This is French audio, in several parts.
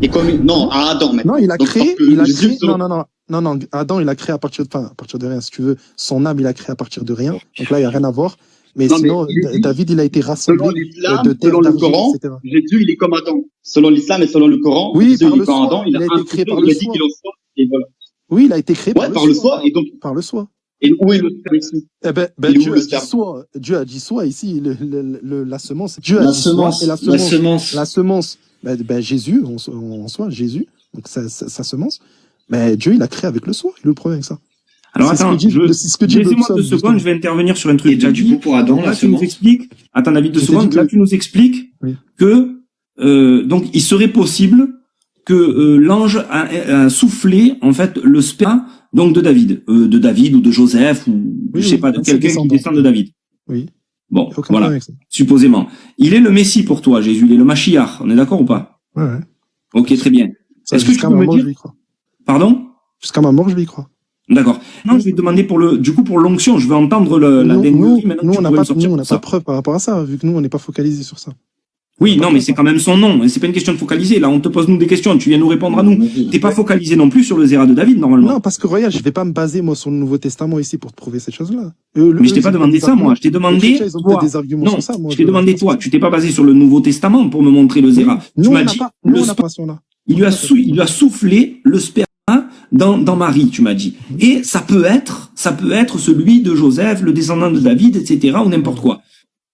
Et comme, non, à Adam, maintenant. Non, il a Donc, créé, parce que il a Jésus, créé, selon- non, Adam, il a créé à partir de rien, si tu veux. Son âme, il a créé à partir de rien. Donc là, il n'y a rien à voir. Mais Non, mais sinon, il est dit, David, il a été selon rassemblé l'islam, de terre, selon le d'argile, Coran, etc. Jésus, il est comme Adam. Selon l'islam et selon le Coran, Oui, Jésus, par il est le comme soi. Adam, il a Il a été créé insufflé, par il le a dit soi. qu'il en soit, et voilà. Oui, il a été créé Ouais, par le soi, et donc, par le soi. et où est le sperme ici? Eh ben, Il est où Dieu le a dit sperme? soi. Dieu a dit soi ici, la semence. Dieu a La dit soi semence, et la la semence. semence. La semence, Jésus, en soi, Jésus, donc sa semence. Mais Dieu, il a créé avec le soi. Il est le problème avec ça. Alors C'est attends, ce que dit laissez-moi Dobson, 2 secondes, justement. je vais intervenir sur un Et truc. donc, du coup, pour Adam, Donc là, la tu nous semence. expliques, attends David, 2 Je t'ai secondes, dit là que- tu nous expliques Oui. que donc il serait possible que l'ange a soufflé en fait le sperme donc de David ou de Joseph ou Oui, je sais oui, pas de un de ses quelqu'un qui descendants. descend de David. Oui. Bon, Y a aucun voilà, problème avec ça. supposément. Il est le Messie pour toi, Jésus, il est le Mashiach, on est d'accord ou pas? Ouais, ouais. Ok, très bien. Ça, Est-ce que tu jusqu'à peux ma me mort, dire je vais y croire. Pardon? Jusqu'à ma mort, je vais y croire. D'accord. Non, je vais te demander pour l'onction, je veux entendre la Nous, dinguerie maintenant nous, que tu on n'a pourrais pas, me sortir nous, on pour n'a ça. pas de preuve par rapport à ça, vu que nous, on n'est pas focalisé sur ça. Oui, non, mais c'est quand même son nom. Et c'est pas une question de focaliser. Là, on te pose nous des questions. Tu viens nous répondre à nous. T'es pas focalisé non plus sur le Zéra de David, normalement. Non, parce que regarde, je vais pas me baser, moi, sur le Nouveau Testament ici pour te prouver cette chose-là. Mais je t'ai pas demandé ça, moi. Je t'ai demandé, Ils ont toi. peut-être des arguments Non, sur ça, moi. je t'ai demandé, toi. Tu t'es pas basé sur le Nouveau Testament pour me montrer le Zéra. Nous, Tu on m'as n'a dit, pas, nous, le on n'a sperme, pas là. il lui a soufflé le sperme dans Marie, tu m'as dit. Et ça peut être celui de Joseph, le descendant de David, etc., ou n'importe quoi.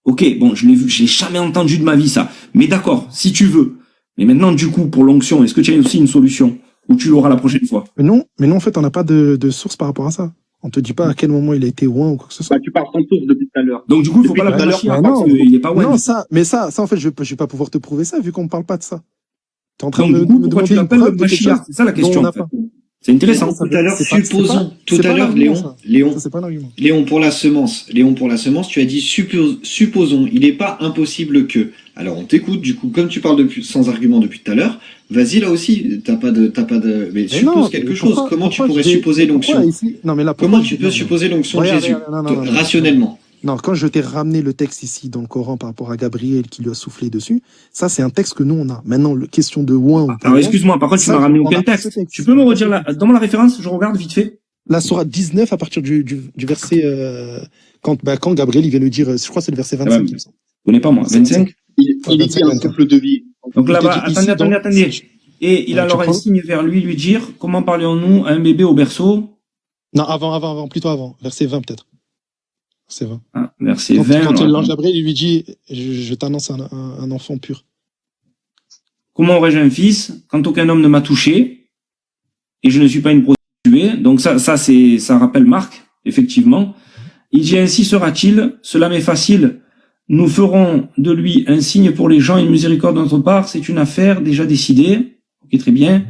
Ok, bon, je l'ai vu, j'ai jamais entendu de ma vie ça. Mais d'accord, si tu veux. Mais maintenant, du coup, pour l'onction, est-ce que tu as aussi une solution? Ou tu l'auras la prochaine fois? Mais non, en fait, on n'a pas de source par rapport à ça. On te dit pas à quel moment il a été oint ou quoi que ce soit. Bah, tu parles sans source depuis tout à l'heure. Donc du coup, il faut Depuis pas tout à la l'heure, Mashiach, bah parce non. qu'il est pas ouais. Non, ça, en fait, je vais pas pouvoir te prouver ça, vu qu'on ne parle pas de ça. T'es en train Donc de du coup, me pourquoi demander tu une l'appelles preuve le de quelque chose Mashiach? C'est ça la dont question, on n'a en fait. pas. C'est intéressant. Tout à l'heure, C'est pas- supposons, c'est tout pas à l'heure, l'argument, ça. Léon, Ça, c'est pas un argument. Léon pour la semence, tu as dit supposons, il n'est pas impossible que. Alors on t'écoute, du coup, comme tu parles sans argument depuis tout à l'heure, vas-y là aussi, t'as pas de, mais suppose non, quelque pourquoi- chose. Comment tu pourquoi pourrais j'ai- supposer pourquoi l'onction? ici Non, mais là, Comment pourquoi tu je- peux non, supposer l'onction de Regarde, Jésus? regarde, non, Rationnellement. Non, quand je t'ai ramené le texte ici dans le Coran par rapport à Gabriel qui lui a soufflé dessus, ça c'est un texte que nous on a. Maintenant, la question de oint ou pas. Alors excuse-moi, par contre, tu Ça, m'as ramené on a aucun pas ce texte. texte. Tu peux me redire donne-moi la référence, je regarde vite fait. La sourate 19 à partir du verset quand Gabriel il vient lui dire, je crois que c'est le verset 25. Ouais, il me semble. Je connais pas moi. 25. Il est dit un souffle de vie. Donc Il là-bas, te dit ici, attendez. Et il a Tu alors un prends- signe vers lui dire, comment parlions-nous à un bébé au berceau? Non, plutôt avant, verset 20 peut-être. C'est 20. Ah, verset Quand 20. alors, l'ange Gabriel il lui dit, je t'annonce un enfant pur. Comment aurais-je un fils quand aucun homme ne m'a touché et je ne suis pas une prostituée? Donc ça rappelle Marc, effectivement. Il dit ainsi sera-t-il, cela m'est facile. Nous ferons de lui un signe pour les gens, une miséricorde de notre part. C'est une affaire déjà décidée. Ok, très bien.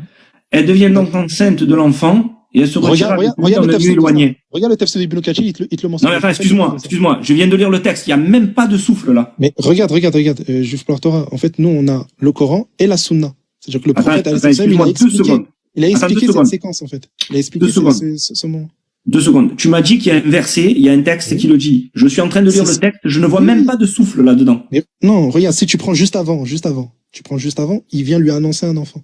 Elle devient donc enceinte de l'enfant et elle se retira Regarde dans le le texte lieu éloigné. Regarde le texte de Ibn Kathir, il te le mentionne. Non mais attends, excuse-moi. Je viens de lire le texte. Il y a même pas de souffle là. Mais regarde, Juif pour la Torah. En fait, nous, on a le Coran et la Sunna. C'est-à-dire que le prophète, Excuse-moi, 2 secondes. il a expliqué 2 cette secondes. séquence, en fait. Il a expliqué 2 secondes. ce moment. 2 secondes. Tu m'as dit qu'il y a un verset, il y a un texte qui le dit. Je suis en train de lire le texte, je ne vois même pas de souffle là-dedans. Mais non, regarde, si tu prends juste avant, il vient lui annoncer un enfant.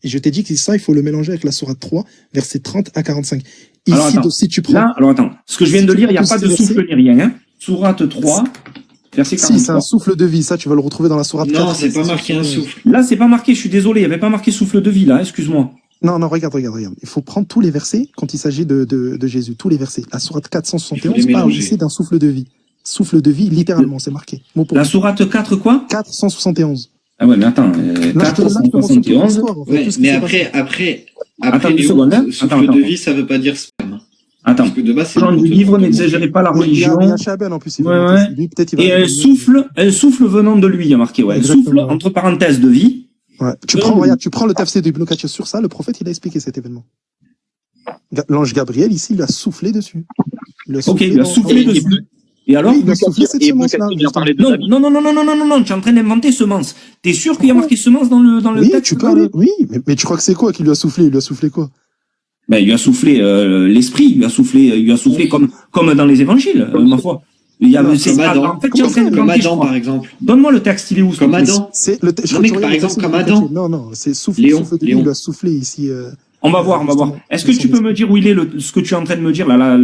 Et je t'ai dit que ça, il faut le mélanger avec la sourate 3, versets 30 à 45. Ici, Alors, attends. si tu prends... Là, alors attends. Ce que je viens Si de tu lire, il n'y a prends pas de tous ces souffle ni rien. Hein. Sourate 3, verset 43. Si, c'est un souffle de vie. Ça, tu vas le retrouver dans la sourate 4. Non, c'est pas marqué un souffle. Là, c'est pas marqué, je suis désolé, il n'y avait pas marqué souffle de vie là, excuse-moi. Non, regarde. Il faut prendre tous les versets quand il s'agit de Jésus. Tous les versets. La sourate 471 parle ici d'un souffle de vie. Souffle de vie, littéralement, c'est marqué. Mot pour La mot. sourate 4 quoi? 471. Ah ouais, mais attends, Là, je te montre toute 471. l'histoire, en fait, Ouais, tout ce qui mais s'est après, Attends, Léon, deux secondes, hein. souffle Attends. de vie, ça veut pas dire sperme. Attends. Parce que de base, c'est Genre du livre, n'exagérez pas la Il y a religion. Chaben en plus. Il Ouais, va ouais. lui, peut-être, il va Et un souffle venant de lui, il y a marqué, ouais. Un Exactement. souffle, entre parenthèses, de vie. Ouais. Tu prends le tafsir de Ibn Kathir sur ça, le prophète, il a expliqué cet événement. L'ange Gabriel, ici, il a soufflé dessus. Il a soufflé dessus. Et alors? Oui, il a soufflé cette semence-là. Il a parlé de Non, David. non, tu es en train d'inventer semence. T'es sûr qu'il y a marqué semence dans le Oui, texte? tu peux aller. Oui, mais tu crois que c'est quoi qui lui a soufflé? Il lui a soufflé quoi? Ben, il lui a soufflé l'esprit, il lui a soufflé comme dans les évangiles, ma foi. Il y a, Non, c'est, comme Adam. en fait, tu es en train de Comme mentir, je Adam, crois. par exemple. Donne-moi le texte, il est où? s'il te Comme plaît Adam. C'est le je Non, mais crois que par tu exemple, regardes comme le Adam. Non, non, c'est souffle, Léon, souffle de vie, Léon. il lui a soufflé ici. On va voir, on va voir. justement, Est-ce que son tu peux me esprit. dire où il est ce que tu es en train de me dire, là,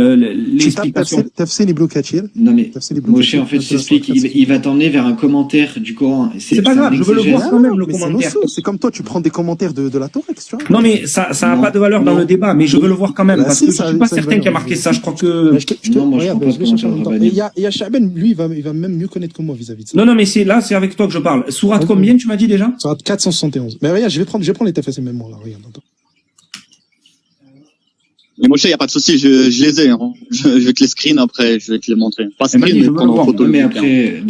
Tu tapes l'explication? Tafsir Ibn Kathir. Non, mais Tafsir Ibn Moshe, Kathir, en fait, je sur la t'explique, sourate il va t'emmener vers un commentaire du Coran. C'est pas grave, je veux le voir. Ah quand même, non, le mais c'est commentaire. nos sources. C'est comme toi, tu prends des commentaires de la Torah, qu'est-ce que tu as? Non, mais ça a Non, pas de valeur dans non. le débat, mais je veux le voir quand même, Bah, parce si, que je ça- suis pas ça a une certain qu'il y a valeur. marqué ça. Je crois que... Non, moi, je regarde, prends pas je de vais chercher en commentaire même temps. rabbinique. Et il y a Shaben, lui, il va même mieux connaître que moi vis-à-vis de ça. Non, non, mais c'est avec toi que je parle. Sourate Ok. combien, tu m'as dit déjà? Ça sera 471. Mais regarde, je vais prendre les TFS même moi, là, regarde, attends. Mais Moshe, il n'y a pas de souci, je les ai. Hein. Je vais te les screen après, je vais te les montrer. Pas Eh ben, screen, je mais veux prendre le en voir. photo. Non, mais le bouquin. après,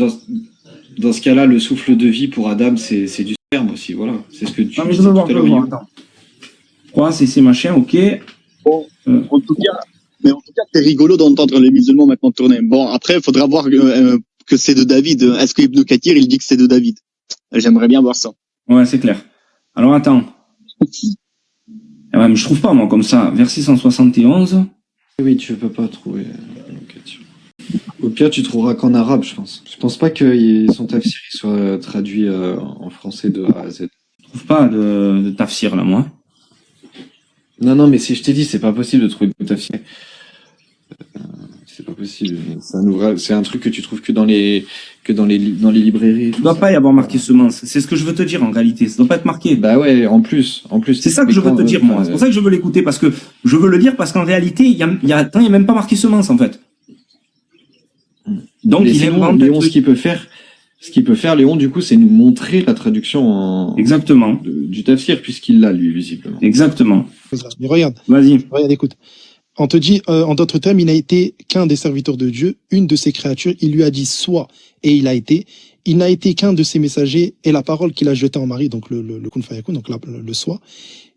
dans ce cas-là, le souffle de vie pour Adam, c'est du sperme aussi, voilà. C'est ce que tu Non, mais je disais veux voir, tout à je veux l'heure, voir. Guillaume. Attends. Quoi, c'est machin, ok. En tout cas, c'est rigolo d'entendre les musulmans maintenant tourner. Bon, après, il faudra voir que c'est de David. Est-ce que Ibn Kathir, il dit que c'est de David? J'aimerais bien voir ça. Ouais, c'est clair. Alors, attends. Eh ouais, mais je trouve pas, moi, comme ça. Verset 171. Oui, tu peux pas trouver. Au pire, tu trouveras qu'en arabe, je pense. Je pense pas que son tafsir il soit traduit en français de A à Z. Je trouve pas de tafsir, là, moi. Non, mais si je t'ai dit, c'est pas possible de trouver de tafsir. C'est pas possible. C'est un truc que tu trouves que dans les librairies. Il doit pas y avoir marqué semence. C'est ce que je veux te dire, en réalité. Ça doit pas être marqué. Bah ouais, en plus. C'est ça que je veux te dire, moi. C'est pour ça que je veux l'écouter, parce que je veux le dire, parce qu'en réalité, il y a même pas marqué semence, en fait. Donc, Mais il sinon, invente un Léon, ce truc. qu'il peut faire, Léon, du coup, c'est nous montrer la traduction Exactement. du tafsir, puisqu'il l'a, lui, visiblement. Exactement. Mais regarde, Vas-y. écoute. On te dit, en d'autres termes, il n'a été qu'un des serviteurs de Dieu, une de ses créatures. Il lui a dit sois, et il a été. Il n'a été qu'un de ses messagers, et la parole qu'il a jetée en Marie, donc le kun fayakun, donc le soi.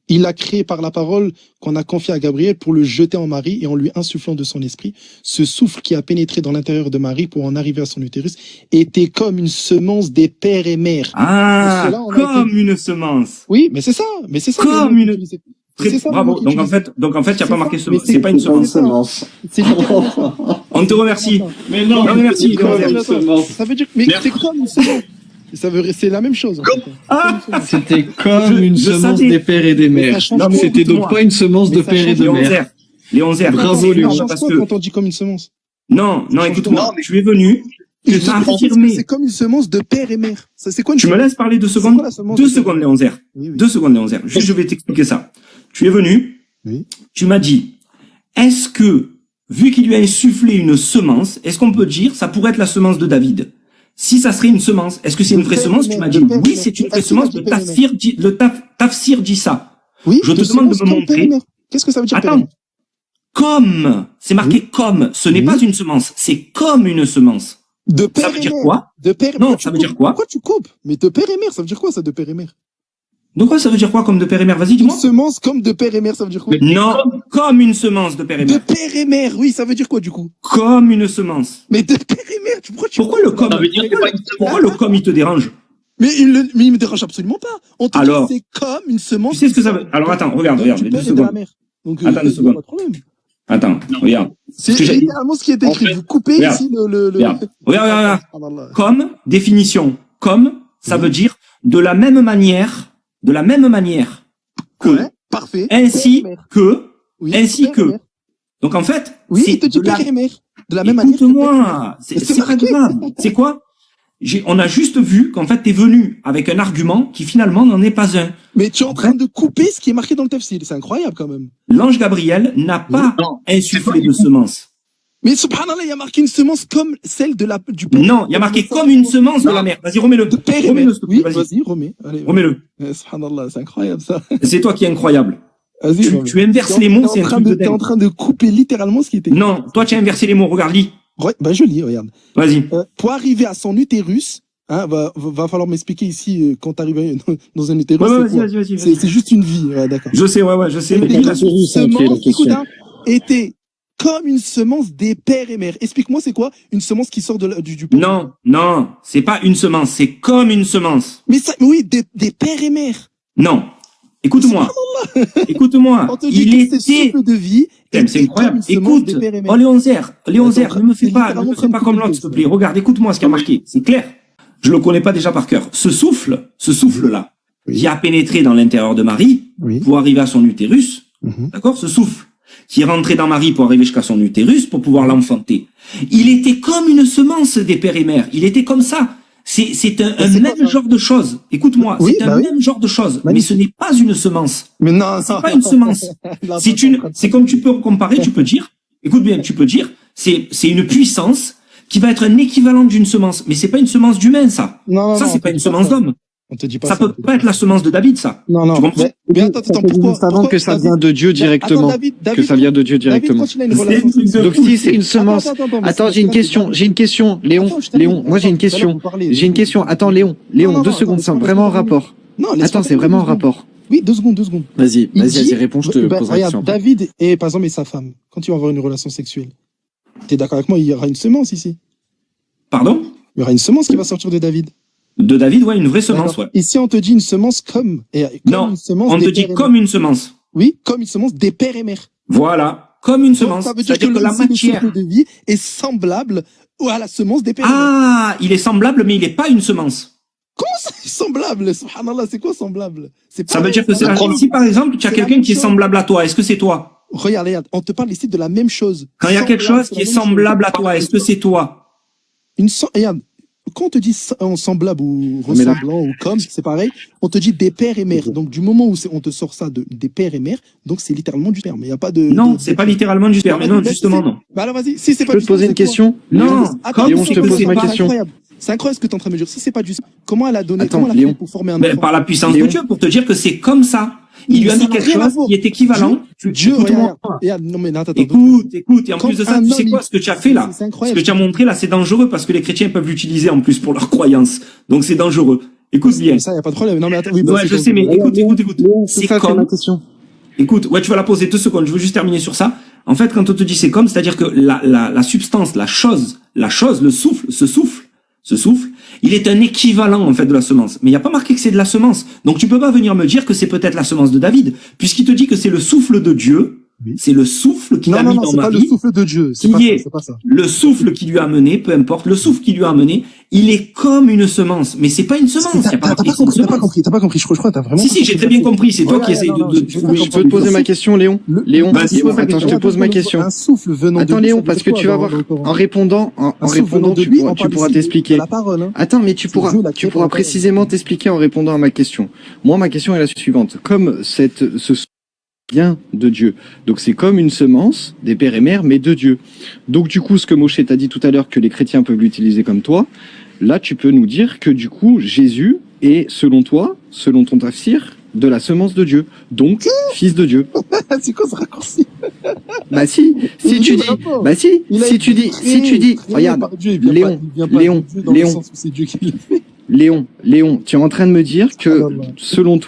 Il l'a créé par la parole qu'on a confiée à Gabriel pour le jeter en Marie et en lui insufflant de son esprit. Ce souffle qui a pénétré dans l'intérieur de Marie pour en arriver à son utérus était comme une semence des pères et mères. Ah, Parce que là, on a comme été- une semence. Oui, mais c'est ça. Comme une- C'est ça, le Bravo. mot qu'il Donc en utilise. fait, il n'y a C'est pas marqué ça, semence. mais C'est pas une c'est pas semence. semence. C'est littéralement ça. On te remercie. Mais Non, mais merci, c'est comme Léon. une semence. Ça veut dire, mais c'est comme une semence. C'est la même chose. En fait. Ah, C'était comme une je semence savais. des pères et des Mais mères. ça change Non, mais C'était donc écoute-moi. pas une semence Mais de ça père et change de Léon mère. Zer. Léon Zer. Bravo, Léon. Ça Parce change que, quoi quand on dit comme une semence? non, change écoute-moi. quoi Tu es venu. Tu t'as affirmé. C'est comme une semence de père et mère. C'est quoi une Tu me semence? laisses parler 2 C'est secondes? quoi la semence 2 de secondes, père? Léon Zer. Oui, oui. 2 secondes, Léon Zer. Juste, je vais t'expliquer ça. Tu es venu. Oui. Tu m'as dit, est-ce que, vu qu'il lui a insufflé une semence, est-ce qu'on peut dire, ça pourrait être la semence de David? Si ça serait une semence, est-ce que c'est De une vraie père semence? et Tu mère, m'as de dit, père et oui, mère. c'est une vraie Est-ce qu'il a semence. dit Le père et mère? tafsir dit ça. Oui, Je te de demande de semence me comme père et montrer. mère. Qu'est-ce que ça veut dire père et Attends. mère? Comme. C'est marqué comme. Ce n'est Oui. pas une semence. C'est comme une semence. De père Ça veut et dire mère. quoi? De père. Non, Pourquoi ça tu veut dire coupes? quoi? Pourquoi tu coupes? Mais de père et mère, ça veut dire quoi ça, de père et mère? De quoi ça veut dire quoi comme de père et mère? Vas-y, Une dis-moi. semence comme de père et mère, ça veut dire quoi? Non, comme une semence de père et De mère. père et mère, oui, ça veut dire quoi du coup? Comme une semence. Mais de père et mère, Pourquoi le comme? Ça veut dire que c'est pas une semence. Pourquoi le comme il te dérange? Mais il me dérange absolument pas. On te Alors, dit c'est comme une semence. Tu sais ce que ça veut? Alors attends, regarde, du les 2 père et de la secondes. mère. Donc, Attends, 2 y a secondes. pas de problème. Attends, regarde. C'est Ce que j'ai dit. littéralement ce qui est écrit. En fait, Vous coupez regarde, ici le... Regarde. Subhanallah. Comme, définition. Comme, ça veut dire de la même manière que, Ouais, parfait. ainsi Père et mère. que, Oui, ainsi père et que. mère. Donc en fait, Oui, c'est il te dit de la- père et mère. De la même manière. que père et mère. Écoute-moi, Mais c'est c'est pas marqué. grave. C'est quoi? On a juste vu qu'en fait t'es venu avec un argument qui finalement n'en est pas un. Mais tu es en train de couper ce qui est marqué dans le tafsir. C'est incroyable quand même. L'ange Gabriel n'a pas Non, insufflé de semence. Mais subhanallah, il y a marqué une semence comme celle du père. Non, il y a marqué comme une semence de la mer. Vas-y, remets-le. De père et Remets-le, mère. s'il te plaît, Oui, vas-y. vas-y, remets. Allez, Remets-le. subhanallah, c'est incroyable ça. C'est toi qui es incroyable. Vas-y, remets. Tu inverses les mots, c'est un truc de T'es en dingue. train de couper littéralement ce qui était écrit. Non, toi tu as inversé les mots, regarde, lis. Ouais, bah je lis, regarde. Vas-y. Pour arriver à son utérus, hein, va falloir m'expliquer ici quand t'arrives dans un utérus. Ouais, c'est ouais, quoi vas-y. C'est juste une vie, ouais, d'accord. Je sais, je sais. mais Et lis la la suite. semence, écoute, hein, était comme une semence des pères et mères. Explique-moi, c'est quoi une semence qui sort du père? Non, c'est pas une semence, c'est comme une semence. Mais ça, oui, des pères et mères. Non. Écoute-moi. Écoute-moi. On te dit Il que c'est était... souffle de vie. C'est incroyable. Écoute, Léonzer, ne me fais pas comme l'autre, s'il te plaît. Regarde, écoute-moi ce qui a marqué. C'est clair. Je le connais pas déjà par cœur. Ce souffle-là, Oui. qui a pénétré dans l'intérieur de Marie Oui. pour arriver à son utérus, Mhm. d'accord? Ce souffle qui est rentré dans Marie pour arriver jusqu'à son utérus pour pouvoir l'enfanter. Il était comme une semence des pères et mères. Il était comme ça. C'est un c'est même quoi, ça genre de chose. Écoute-moi, Oui, c'est bah un oui. même genre de chose. Mais Magnifique. ce n'est pas une semence. Mais non, C'est pas une semence. C'est comme tu peux comparer, tu peux dire, écoute bien, tu peux dire, c'est une puissance qui va être un équivalent d'une semence. Mais c'est pas une semence d'humain, ça. Non, Ça, non, c'est pas une semence d'homme. On te dit pas Ça ça. peut pas être la semence de David, ça. Non, non. Tu comprends? Mais attends, pourquoi? Juste avant pourquoi que ça David- vient de Dieu directement. Attends, David, Que ça vient de Dieu David, directement. quand il a une C'est relation un truc de sexuelle- Donc si c'est une semence. mais Attends, c'est- j'ai une question. Attends, je t'ai Léon, dit. moi j'ai une Attends, tout à l'heure, question. vous parlez. J'ai une question. Attends, Léon, non, 2 non, secondes, attends, c'est laisse-moi vraiment en terminer. rapport. Non, laisse-moi Attends, c'est terminer vraiment en 2 secondes. rapport. Oui, 2 secondes, 2 secondes. Vas-y, Il vas-y, dit- réponds, je te bah, poserai la regarde, question. David et par exemple et sa femme, quand ils vont avoir une relation sexuelle, t'es d'accord avec moi, il y aura une semence ici. Pardon? Il y aura une semence qui va sortir de David. De David, ouais, une vraie semence, D'accord. ouais. Ici, on te dit une semence comme Non, une semence On des te dit pères et comme une semence. mères. Oui, comme une semence des pères et mères. Voilà. Comme une Donc, semence. ça veut dire que, C'est-à-dire que la le matière. souffle de vie est semblable à la semence des pères et mères. Ah, il est semblable, mais il est pas une semence. Comment ça, semblable? Subhanallah, c'est quoi semblable? C'est Ça pas- veut dire que c'est c'est la... Si par exemple, tu as c'est la quelqu'un même qui est chose. semblable à toi, est-ce que c'est toi? Regarde, on te parle ici de la même chose. Quand il y a quelque chose qui est semblable à toi, est-ce que c'est toi? Regarde, quand on te dit semblable ou Mais là- ressemblant ou comme, c'est pareil, on te dit des pères et mères. Donc, du moment où on te sort ça des pères et mères, donc c'est littéralement du sperme. Il n'y a pas de. Non, c'est pas littéralement du sperme. Mais non, justement, non. Bah alors vas-y, si c'est Je pas peux du te poser sperme, une c'est quoi? question? Non, Attends, Léon, mais je te c'est pose ma pas question. incroyable. C'est incroyable ce que tu es en train de me dire. Si c'est pas du sperme, comment elle a donné, Attends, comment elle a Léon. fait pour former un Mais enfant? par la puissance Léon. de Dieu, pour te dire que c'est comme ça. Il lui a Ça mis n'a quelque rien à chose voir. qui est équivalent. Dieu, Écoute-moi. regarde, non mais attends, Écoute. Et en Quand plus de ça, un tu sais homme, quoi, ce que tu as fait là? c'est Ce incroyable. que tu as montré là, c'est dangereux parce que les chrétiens peuvent l'utiliser en plus pour leurs croyances. Donc c'est dangereux. Écoute bien. Ça, y a pas de problème. Non mais attends, oui, Ouais, vas-y, je vas-y. sais, mais écoute. C'est C'est ça, c'est ma comme, question. écoute, ouais, tu vas la poser 2 secondes. Je veux juste terminer sur ça. En fait, quand on te dit c'est comme, c'est-à-dire que la substance, la chose, le souffle, ce souffle, il est un équivalent, en fait, de la semence. Mais il n'y a pas marqué que c'est de la semence. Donc tu peux pas venir me dire que c'est peut-être la semence de David, puisqu'il te dit que c'est le souffle de Dieu. Oui. C'est le souffle qu'il a Non, mis non, dans c'est pas le Marie. souffle de Dieu. C'est Qui pas ça, est c'est pas ça. Le souffle qui lui a amené, peu importe, le souffle qui lui a amené, il est comme une semence. Mais c'est pas une semence. Il y a T'as pas pas marqué que c'est une compris, semence. t'as pas compris. Je crois que t'as vraiment. Si, j'ai très bien compris. C'est toi qui essayes non, de je- trouver. Je peux te poser ma question, Léon? Léon, Vas-y, Léon, attends, je te pose ma question. Un souffle venant de Attends, lui, Léon, ça veut parce dire que quoi tu vas dans- voir, dans le Coran? en répondant, Un souffle venant de tu lui, pourras, on tu parle pourras ici de t'expliquer. la parole, hein. Attends, mais tu C'est pourras Dieu, la créé pour la parole. précisément t'expliquer en répondant à ma question. Moi, ma question est la suivante. Comme ce vient de Dieu, donc c'est comme une semence des pères et mères, mais de Dieu. Donc du coup, ce que Moshe t'a dit tout à l'heure, que les chrétiens peuvent l'utiliser comme toi, là, tu peux nous dire que du coup, Jésus est, selon toi, selon ton tafsir, de la semence de Dieu, donc fils de Dieu. C'est quoi ce raccourci? Bah si tu dis, bah si tu dis, regarde, Léon, Léon, c'est Dieu qui l'a fait. Léon, tu es en train de me dire que, Ah, non. selon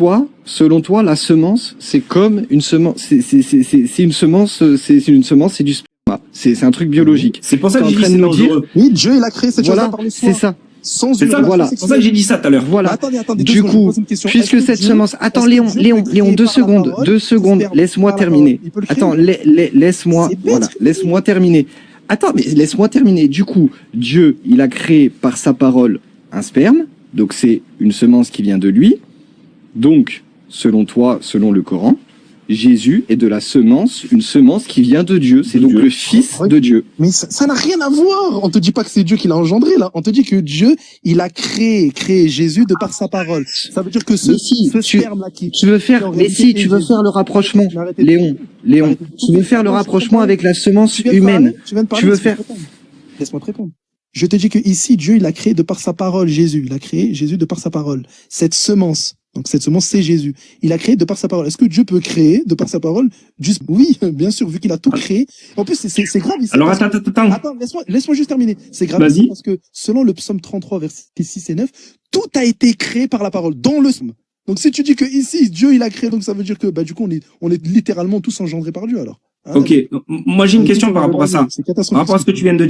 toi, la semence, c'est comme une semence, c'est une semence, c'est du sperme. C'est un truc biologique. C'est pour ça que T'es j'ai en dit train c'est de nous dire- dangereux. Oui, Dieu, il a créé cette chose-là Voilà, par le soin. c'est ça. Sans C'est une ça, relation voilà. c'est pour ça que j'ai dit ça tout à l'heure. Voilà. Mais attendez, Du deux secondes, je coup, pose une question. puisque Est-ce que cette Dieu- semence, attends, est-ce que Léon, Dieu Léon, peut Léon, créer 2 par la secondes, parole 2 secondes, sperme laisse-moi par la terminer. parole? Il peut le créer. Attends, laisse-moi, C'est bête, voilà, ce que tu laisse-moi terminer. Attends, mais laisse-moi terminer. Du coup, Dieu, il a créé par sa parole un sperme, donc c'est une semence qui vient de lui. Donc, selon toi, selon le Coran, Jésus est de la semence, une semence qui vient de Dieu. C'est De donc Dieu. le fils de Dieu. Mais ça n'a rien à voir. On te dit pas que c'est Dieu qui l'a engendré, là. On te dit que Dieu, il a créé Jésus de par sa parole. Ça veut dire que Mais si, ce tu- sperme-là qui... Tu veux faire, En mais réalité, si, tu veux Jésus. faire le rapprochement, Arrêtez. Léon, Arrêtez. tu veux faire le rapprochement avec la semence Tu viens de humaine. parler, tu viens de parler, Tu veux laisse-moi faire- te répondre. Laisse-moi te répondre. Je te dis que ici, Dieu, il a créé de par sa parole Jésus. Il a créé Jésus de par sa parole. Cette semence. Donc, cette semence, c'est Jésus. Il a créé de par sa parole. Est-ce que Dieu peut créer de par sa parole? Juste, oui, bien sûr, vu qu'il a tout créé. En plus, c'est grave ici. Alors, parce que- attends. Attends, laisse-moi juste terminer. C'est grave Vas-y. ici parce que selon le psaume 33, versets 6 et 9, tout a été créé par la parole, dans le psaume. Donc, si tu dis que ici, Dieu, il a créé, donc ça veut dire que, bah, du coup, on est littéralement tous engendrés par Dieu, alors. Hein, Ok. Moi, j'ai une question par rapport à ça. C'est Par catastrophique. rapport à ce que tu viens de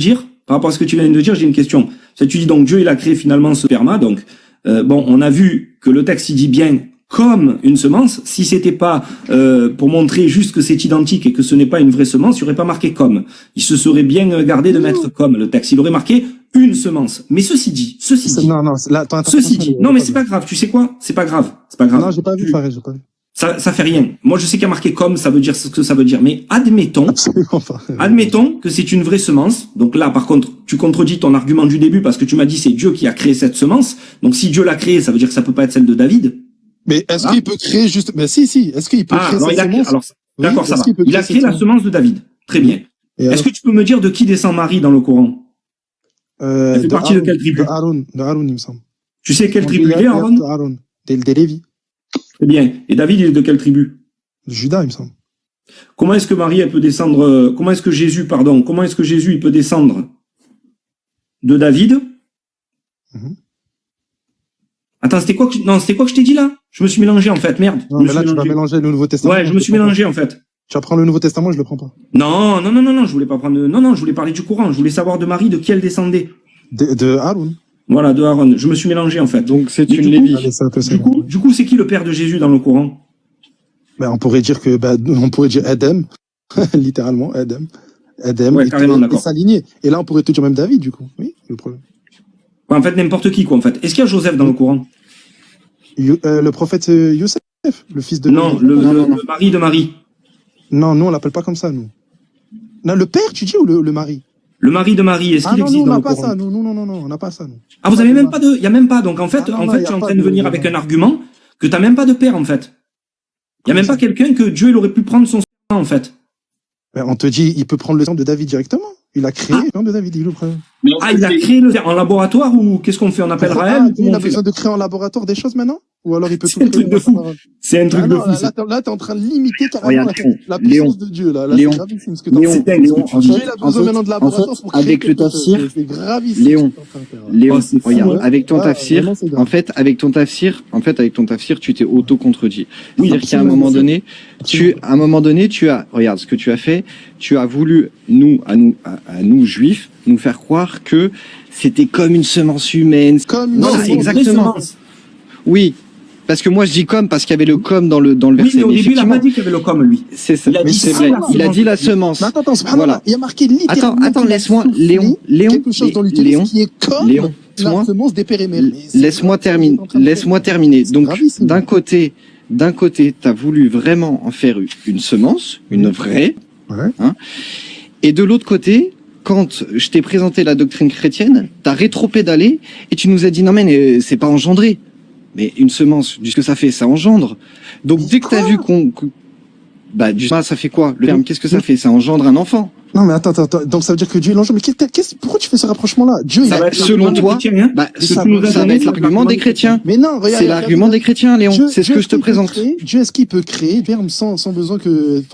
dire, j'ai une question. Ça, tu dis donc Dieu, il a créé finalement ce sperma. Donc, bon, on a vu que le texte il dit bien comme une semence, si c'était pas pour montrer juste que c'est identique et que ce n'est pas une vraie semence, il n'y aurait pas marqué comme. Il se serait bien gardé de mettre comme le texte. Il aurait marqué une semence. Mais ceci dit, Non, non, là, attends, ceci dit, non mais c'est pas grave. Tu sais quoi? C'est pas grave. C'est pas grave. Non, j'ai pas vu, Farid, j'ai pas vu. Ça fait rien. Moi, je sais qu'il y a marqué comme, ça veut dire ce que ça veut dire. Mais admettons que c'est une vraie semence. Donc là, par contre, tu contredis ton argument du début parce que tu m'as dit c'est Dieu qui a créé cette semence. Donc si Dieu l'a créée, ça veut dire que ça peut pas être celle de David. Mais est-ce qu'il peut créer juste, mais si, est-ce qu'il peut créer cette semence? Alors, d'accord, Oui, ça va. est-ce qu'il peut Il a créer créé la cette semence de David. Très bien. Et Est-ce que tu peux me dire de qui descend Marie dans le Coran? Elle fait partie de quelle tribu? De Aaron, il me semble. Tu sais quelle tribu il est, Aaron? De Aaron. Des Lévi. Très bien. Et David, il est de quelle tribu? De Judas, il me semble. Comment est-ce que Marie, elle peut descendre, comment est-ce que Jésus, il peut descendre de David? Attends, c'était quoi que je t'ai dit là? Je me suis mélangé en fait, merde. Non, mais là, tu vas mélanger le Nouveau Testament. Ouais, je me suis mélangé en fait. Tu vas prendre le Nouveau Testament, je le prends pas. Non, je voulais pas prendre, je voulais parler du Coran. Je voulais savoir de Marie, de qui elle descendait. De Aaron. Voilà, de Aaron. Je me suis mélangé en fait. Donc c'est Mais une du Lévi. Allez, ça, Du coup, c'est qui le père de Jésus dans le Coran? Ben, on pourrait dire Adam, littéralement, Adam. Ouais, carrément, et d'accord. s'aligner. Et là, on pourrait te dire même David, du coup. Oui, le problème. Ouais, en fait, n'importe qui, quoi, en fait. Est-ce qu'il y a Joseph dans le Coran? Le prophète Youssef, le fils de... Non, le mari de Marie. Non, nous, on l'appelle pas comme ça, nous. Non, le père, tu dis, ou le mari? Le mari de Marie, est-ce qu'il non, existe nous, on dans n'a le pas Coran? ça, nous. Non, on n'a pas ça, nous. Ah, vous avez même pas de, il y a même pas. Donc, en fait, Ah, non, tu y es a en pas train de venir de- avec un argument que t'as même pas de père, en fait. Il y a même pas quelqu'un que Dieu, il aurait pu prendre son sang, en fait. Ben, on te dit, il peut prendre le sang de David directement. Il a créé le sang de David, il le prend. Ah, il a créé en laboratoire ou qu'est-ce qu'on fait? On appelle Raël? Il a besoin de créer en laboratoire des choses maintenant? Ou alors il peut tout C'est un créer truc de par sa fou. parole? C'est un truc Ah de non, fou, ça. là, t'es en train de limiter carrément Regarde, la Léon, puissance de Dieu, là. Là, Léon, c'est gravissime ce que t'es en Léon, train de faire. dingue, ce que tu dis. Dieu, il a besoin maintenant de laboratoire pour créer avec le quelque chose. tafsir, C'est gravissime. Léon, ce que t'es en train de faire. Léon, Oh, c'est fou, regarde, hein. avec ton Ah, tafsir, vraiment, c'est grave. en fait, avec ton tafsir, tu t'es auto-contredit. Oui, C'est-à-dire qu'à un absolument, moment donné, regarde ce que tu as fait, tu as voulu, à nous, juifs, nous faire croire que c'était comme une semence humaine. Comme une Voilà, semence. exactement. Oui. Parce que moi, je dis comme, parce qu'il y avait le comme dans le Oui, verset. mais au début, il a effectivement, pas dit qu'il y avait le com, lui. c'est ça. il a dit C'est ça, vrai. la Il a semence. dit la semence. Mais attends, Voilà. il y a marqué littéralement. Attends, qu'il a laisse-moi, soufflé Léon, quelque chose dans l'utérus Léon, qui est comme Léon, la moi, semence des pères et mères. Mais c'est laisse-moi grave ce que terminer. t'es en train de faire. Laisse-moi terminer. C'est Donc, gravissime. d'un côté, t'as voulu vraiment en faire une semence, une vraie. Ouais. Hein, et de l'autre côté, quand je t'ai présenté la doctrine chrétienne, t'as rétropédalé et tu nous as dit non mais c'est pas engendré. Mais une semence, du ce que ça fait, ça engendre. Donc Mais dès que t'as quoi vu ça fait quoi? Le terme, qu'est-ce que ça fait? Ça engendre un enfant. Non, mais attends. Donc ça veut dire que Dieu est l'enjeu. Mais pourquoi tu fais ce rapprochement-là? Dieu, il Ça a... va être selon l'argument des toi, chrétiens, hein. Bah, C'est ce ça que nous a ça va donné, être c'est l'argument des chrétiens. Mais non, regarde. C'est l'argument des chrétiens, Léon. C'est ce que je te présente. Dieu, est-ce qu'il peut créer verbe sans besoin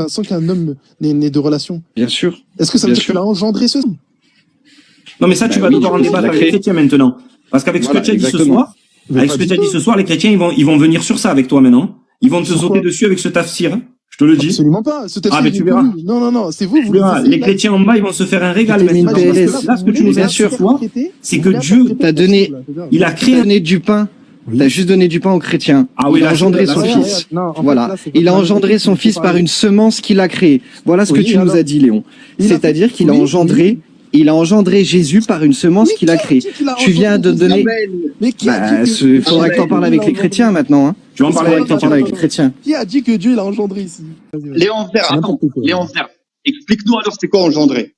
sans qu'un homme n'ait de relation? Bien sûr. Est-ce que ça veut Bien dire sûr. qu'il a engendré ce sang? Non, mais ça, tu Bah vas oui, devoir en du coup, débattre c'est avec la les chrétiens maintenant. Parce qu'avec ce que Voilà, tu as dit ce exactement. soir, avec ce que tu as dit ce soir, les chrétiens, ils vont venir sur ça avec toi maintenant. Ils vont te Pourquoi sauter dessus avec ce tafsir. Hein. Je te le dis. Absolument pas. Ce texte, Ah, mais il tu est verras. voulu. Non, c'est vous. Tu verras, les chrétiens en bas, ils vont se faire un régal. Vitamine maintenant, parce PLS. que là, ce que tu nous as Bien dit sûr. ce soir, c'est que Dieu, T'as donné- il a T'as créé. donné du pain. T'as juste donné du pain aux chrétiens. Ah oui, il a là, engendré là, son là, fils. Non, en Voilà. fait, là, c'est Il a votre engendré son narratif fils qui par parle. une semence qu'il a créée. Voilà ce que Oui, tu nous alors as dit, Léon. Il a C'est-à-dire fait- qu'il a oui, engendré, il a engendré Jésus par une semence Mais qu'il a qui créée. dit qu'il a Tu viens de engendré donner, Mais qui a bah, dit que- il faudrait que t'en parles avec les chrétiens maintenant, hein. Tu vas en Il parler faudrait avec que t'en toi. parles avec les chrétiens. Qui a dit que Dieu l'a engendré ici? Léon Frère, C'est attends. n'importe quoi. Léon Frère, explique-nous alors c'est quoi engendrer.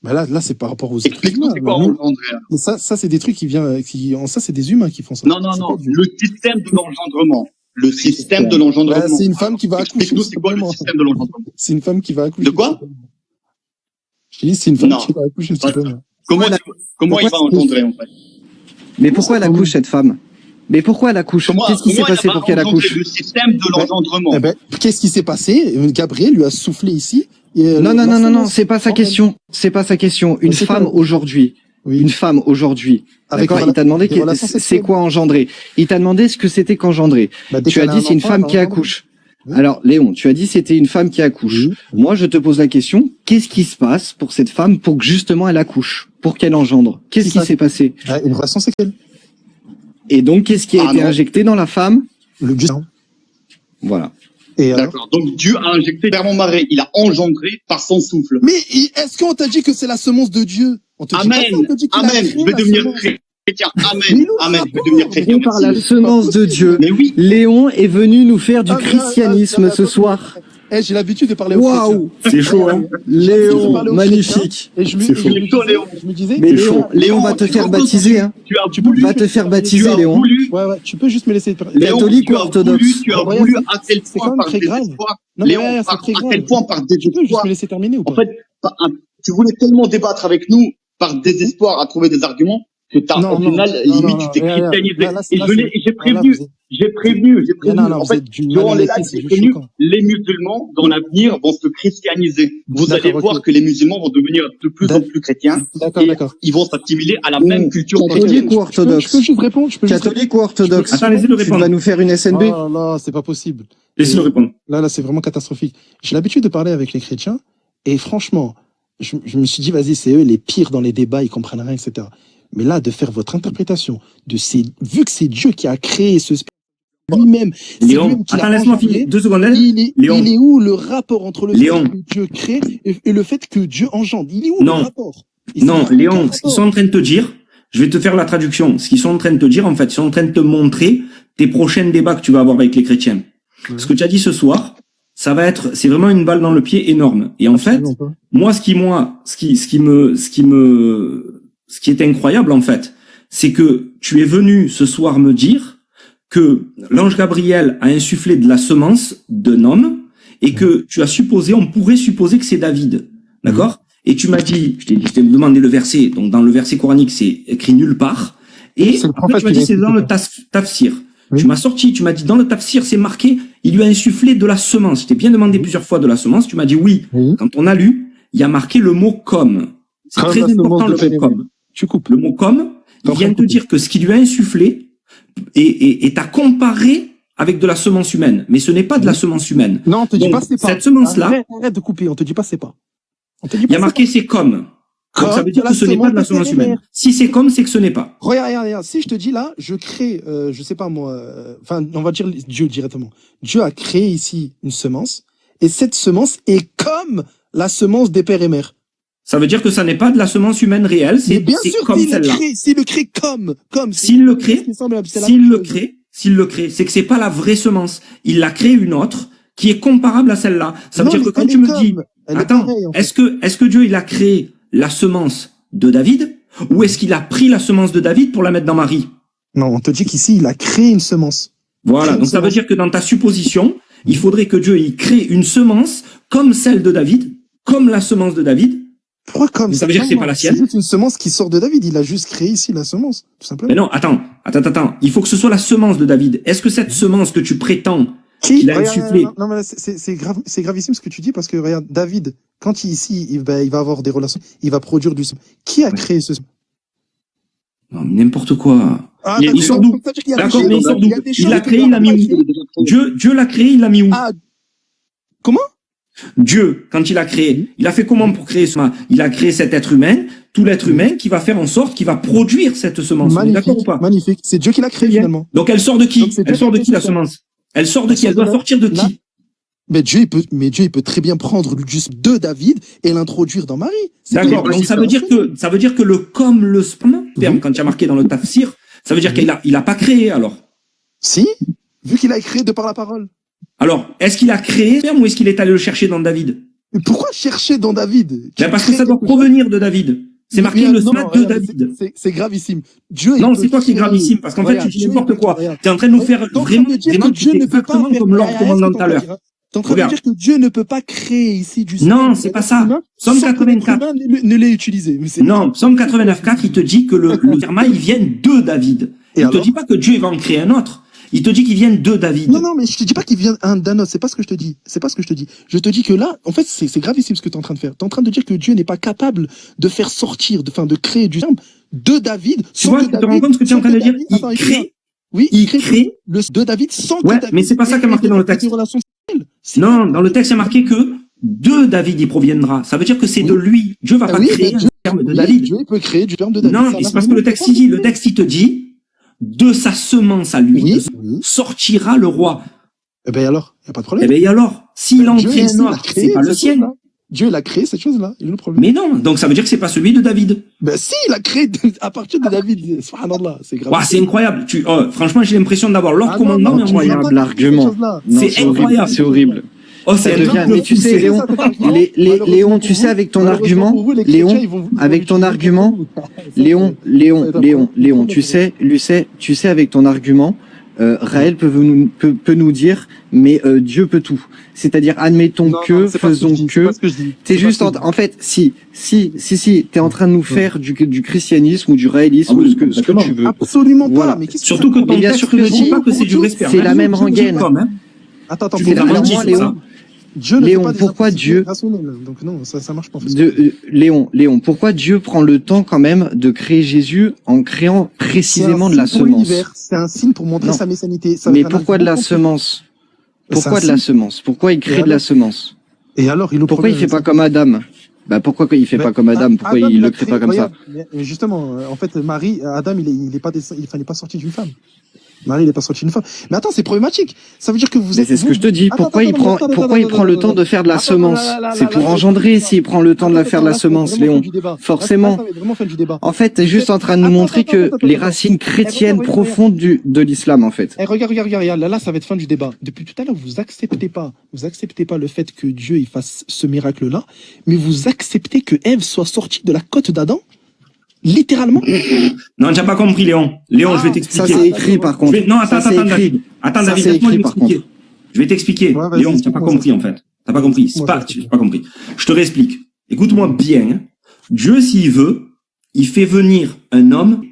Bah là, c'est par rapport aux Explique-nous c'est quoi humains. engendrer. là. Mais ça, c'est des trucs ça, c'est des humains qui font ça. Non, C'est pas Dieu. le système de l'engendrement. Le système de Bah, l'engendrement. c'est une femme qui va accoucher. Explique-nous c'est quoi le simplement. système de l'engendrement. C'est une femme qui va accoucher. De quoi? Je dis, c'est une femme Non. qui va accoucher, simplement. Comment il va Pourquoi engendrer en fait? Mais pourquoi elle accouche, cette femme? Mais pourquoi elle accouche? Qu'est-ce qui s'est passé pour qu'elle accouche? Le système de l'engendrement. Eh ben, qu'est-ce qui s'est passé? Gabriel lui a soufflé ici. Et, Non, la non, semence- c'est pas sa question. C'est pas sa question. Une C'est femme quoi? aujourd'hui. Oui. Une femme aujourd'hui. Avec D'accord? des Il t'a demandé des relations c'est sexuelles. quoi engendrer. Il t'a demandé ce que c'était qu'engendrer. Bah, dès Tu as qu'elle a dit un c'est une enfant, femme elle qui va accouche. Oui. Alors, Léon, tu as dit c'était une femme qui accouche. Oui. Moi, je te pose la question, qu'est-ce qui se passe pour cette femme pour que justement elle accouche? Pour qu'elle engendre? Qu'est-ce C'est qui ça. s'est passé? Ah, une relation sexuelle. Et donc, qu'est-ce qui a Ah été non. injecté dans la femme Le Dieu. Voilà. Et alors D'accord. Donc Dieu a injecté clairement Marie. Il a engendré par son souffle. Mais est-ce qu'on t'a dit que c'est la semence de Dieu? On te dit pas ça, Amen. on te dit qu'il a Amen. créé Je vais la devenir semence. chrétien. Mais Amen. nous, Amen. Je vais rapport. devenir chrétien. Et par la Merci. semence de Dieu, Mais oui. Léon est venu nous faire du Ah, christianisme ah, ce soir. Eh, j'ai l'habitude de parler aux Waouh, C'est chaud, hein. Léon, magnifique. Et je me, C'est et faux. je me disais, Mais et Léon, Léon va te faire baptiser, hein. Tu as Tu peux voulu. Va te faire Tu baptiser, as Léon. voulu. ouais, tu peux juste me laisser parler. Léon, Catholique tu ou as orthodoxe? voulu, tu as Ouais, voulu c'est- à tel c'est point quand même par très grave. désespoir. Non, mais Léon, ouais, c'est très à grave. tel point par Tu peux juste désespoir. me laisser terminer ou pas? En fait, tu voulais tellement débattre avec nous par désespoir à trouver des arguments que Non, au non, final, non, limite, non, tu t'es non, christianisé. là, là, Et là, je l'ai- c'est- j'ai là, prévenu, vous êtes- j'ai prévenu. Non, non, En vous fait, êtes d'une durant les malhonnêteté, lives, c'est j'ai juste prévenu, choquant. les musulmans, dans l'avenir, vont se christianiser. Vous D'accord, allez ok. voir que les musulmans vont devenir de plus en plus chrétiens D'accord, et d'accord. ils vont s'assimiler à la même culture. Catholique ou Je orthodoxe? peux juste répondre, je peux juste Catholique ou orthodoxe? Attends, laissez-le Tu répondre. vas nous faire une SNB? Oh là là, c'est pas possible. Laissez-le répondre. Là, c'est vraiment catastrophique. J'ai l'habitude de parler avec les chrétiens, et franchement, je me suis dit, vas-y, c'est eux les pires dans les débats, ils comprennent rien, etc. Mais là, de faire votre interprétation vu que c'est Dieu qui a créé ce lui-même, c'est Léon, lui-même qui l'a attends, laisse-moi engendré, finir. 2 secondes. il est où le rapport entre le Léon. fait que Dieu crée et le fait que Dieu engendre? Il est où Non. le rapport? Non, Léon, ce qu'ils sont en train de te dire, je vais te faire la traduction. Ce qu'ils sont en train de te dire, en fait, ils sont en train de te montrer tes prochains débats que tu vas avoir avec les chrétiens. Ce que tu as dit ce soir, c'est vraiment une balle dans le pied énorme. Et en fait, moi, ce qui est incroyable, en fait, c'est que tu es venu ce soir me dire que l'ange Gabriel a insufflé de la semence d'un homme et que on pourrait supposer que c'est David. D'accord? Et tu m'as dit, je t'ai demandé le verset, donc dans le verset coranique, c'est écrit nulle part. Et C'est le après, tu m'as dit, c'est dans le tafsir. Oui. Tu m'as dit, dans le tafsir, c'est marqué, il lui a insufflé de la semence. Je t'ai bien demandé plusieurs fois de la semence. Tu m'as dit oui. Oui. Quand on a lu, il y a marqué le mot comme. C'est Comme très la semence important, de le mot Pénélope. comme. Tu coupes. Le mot comme, il vient te dire que ce qui lui a insufflé est à comparer avec de la semence humaine. Mais ce n'est pas de la semence humaine. Non, on te dit Donc, pas c'est pas. cette semence-là, Arrête de couper, on te dit pas c'est pas. On te dit il y pas a c'est marqué c'est comme. Donc Comme ça veut dire la que ce n'est pas de la semence semence humaine. vétérinaire. Si c'est comme, c'est que ce n'est pas. Regarde. Si je te dis là, je crée, je sais pas moi, enfin, on va dire Dieu directement. Dieu a créé ici une semence, et cette semence est comme la semence des pères et mères. Ça veut dire que ça n'est pas de la semence humaine réelle, Mais c'est bien c'est sûr, comme celle-là. s'il le crée comme. S'il le crée, c'est la S'il même le chose. crée, c'est que c'est pas la vraie semence. Il l'a créé une autre qui est comparable à celle-là. Ça veut Non, dire que quand elle tu est me comme. dis, Elle est attends, pareille, en fait. est-ce que Dieu il a créé la semence de David ou est-ce qu'il a pris la semence de David pour la mettre dans Marie? Non, on te dit qu'ici, il a créé une semence. Voilà. Une Donc ça veut semence. dire que dans ta supposition, il faudrait que Dieu il crée une semence comme celle de David, comme la semence de David. Pourquoi comme Mais ça veut dire que c'est pas la sienne? C'est juste une semence qui sort de David. Il a juste créé ici la semence, tout simplement. Mais non, attends. Il faut que ce soit la semence de David. Est-ce que cette semence que tu prétends Qui il a regarde, insufflé. Non, mais c'est grave, c'est gravissime ce que tu dis parce que regarde, David, quand il va avoir des relations, il va produire du sang. Qui a créé ce sang? Non, mais n'importe quoi. Ah, Il sort d'où? D'accord, mais il sort d'où? Il l'a créé, il l'a mis où? Dieu l'a créé, il l'a mis où? Ah, comment? Dieu, quand il a créé, il a fait comment pour créer ça? Il a créé cet être humain, tout l'être humain qui va faire en sorte qu'il va produire cette semence. On est d'accord ou pas? Magnifique. C'est Dieu qui l'a créé Bien. finalement. Donc elle sort de qui? Donc, c'est Elle sort de Dieu qui qui la fait semence? Elle sort de Elle qui? Elle sort de doit là. sortir de Là. qui? Mais Dieu, il peut très bien prendre le juste de David et l'introduire dans Marie. C'est D'accord. tout. Donc ça veut dire que le comme le sperme, quand il y a marqué dans le tafsir, ça veut dire qu'il a pas créé alors. Si, vu qu'il a créé de par la parole. Alors, est-ce qu'il a créé le sperme ou est-ce qu'il est allé le chercher dans David? Mais pourquoi chercher dans David? Ben parce que ça doit provenir de David. C'est marqué le smat de David. C'est gravissime. Dieu, Non, c'est toi qui est gravissime, parce qu'en fait, tu dis n'importe quoi. Tu es en train de nous faire vraiment, Dieu ne peut pas exactement comme l'ordre commandant tout à l'heure. T'es en train de dire que Dieu ne peut pas créer ici du Non, c'est pas ça. Psaume 84. Ne l'ait utilisé. Non, Psaume 89.4, il te dit que le sperme, il vient de David. Il te dit pas que Dieu va en créer un autre. Il te dit qu'il vient de David. Non, mais je te dis pas qu'il vient d'un autre. C'est pas ce que je te dis. Je te dis que là, en fait, c'est gravissime ce que tu es en train de faire. Tu es en train de dire que Dieu n'est pas capable de faire sortir, de créer du sperme de David. Tu vois, tu te rends compte ce que tu es en train de dire? Il crée. Oui, il crée le de David sans que ouais, David. mais c'est pas ça qui est marqué dans le texte. Non, dans le texte, il y a marqué que de David il proviendra. Ça veut dire que c'est de lui. Dieu va pas créer un sperme de David. Dieu peut créer du sperme de David. Non, c'est parce que le texte il te dit de sa semence à lui, Oui, oui. sortira le roi. Eh ben alors, il n'y a pas de Eh problème. ben, et alors? S'il en Dieu, crée il un l'a autre, créé, c'est pas le cette sien. chose-là. Dieu, il a créé cette chose-là. Il est le problème. Mais non. Donc, ça veut dire que c'est pas celui de David. Ben si, il a créé à partir de David. Subhanallah, c'est grave. Ouah, c'est incroyable. Franchement, j'ai l'impression d'avoir l'ordre commandant, mais incroyable l'argument. Non, C'est horrible. C'est horrible. Oh, Ça c'est devient, mais tu sais, Léon, Léon, tu sais, avec ton argument, avec ton argument, Léon, tu sais, avec ton argument, Raël peut nous dire, mais Dieu peut tout. C'est-à-dire, admettons faisons que. T'es juste en fait, si, t'es en train de nous faire du christianisme ou du raélisme ou ce que tu veux. Absolument pas. Voilà. Mais qu'est-ce surtout que ton bien texte sûr que ne si. dit pas que c'est du respect. C'est la même rengaine. Attends, C'est la même moi, Léon. Dieu ne Léon, fait pas des pourquoi impossibles Dieu- rationnels. Donc non, ça marche pas. En fait. Léon, pourquoi Dieu prend le temps quand même de créer Jésus en créant précisément de la C'est un signe pour semence? l'univers, c'est un signe pour montrer Non. sa messianité. Mais pourquoi de la semence? Pourquoi de la semence? Pourquoi il crée de la semence? Et alors, Pourquoi il fait pas comme Adam? Bah pourquoi il fait pas comme Adam? Pourquoi il le crée pas comme ça? Mais justement, en fait, Adam, il n'est pas sorti d'une femme. Marie, il n'est pas sorti d'une femme. Mais attends, c'est problématique. Ça veut dire que vous Mais êtes. c'est ce que je te dis. Pourquoi il prend le temps de faire de la semence? C'est pour engendrer s'il prend le temps de faire de la semence, Léon. Forcément. En fait, t'es juste en train de nous montrer que les racines chrétiennes profondes de l'islam, en fait. Eh, regarde, là, ça va être fin du débat. Depuis tout à l'heure, vous acceptez pas le fait que Dieu il fasse ce miracle-là, mais vous acceptez que Ève soit sortie de la côte d'Adam, littéralement. Non, j'ai pas compris, Léon. Léon, je vais t'expliquer. Ça, c'est écrit, par contre. Non, attends, Ça, c'est écrit. David. Attends, Ça, David, c'est laisse-moi écrit, par m'expliquer. Je vais t'expliquer. Ouais, vas-y, Léon, t'as pas explique-moi compris, ça. en fait. T'as pas compris. Moi, Tu n'as pas compris. Je te réexplique. Écoute-moi bien. Dieu, s'il veut, il fait venir un homme,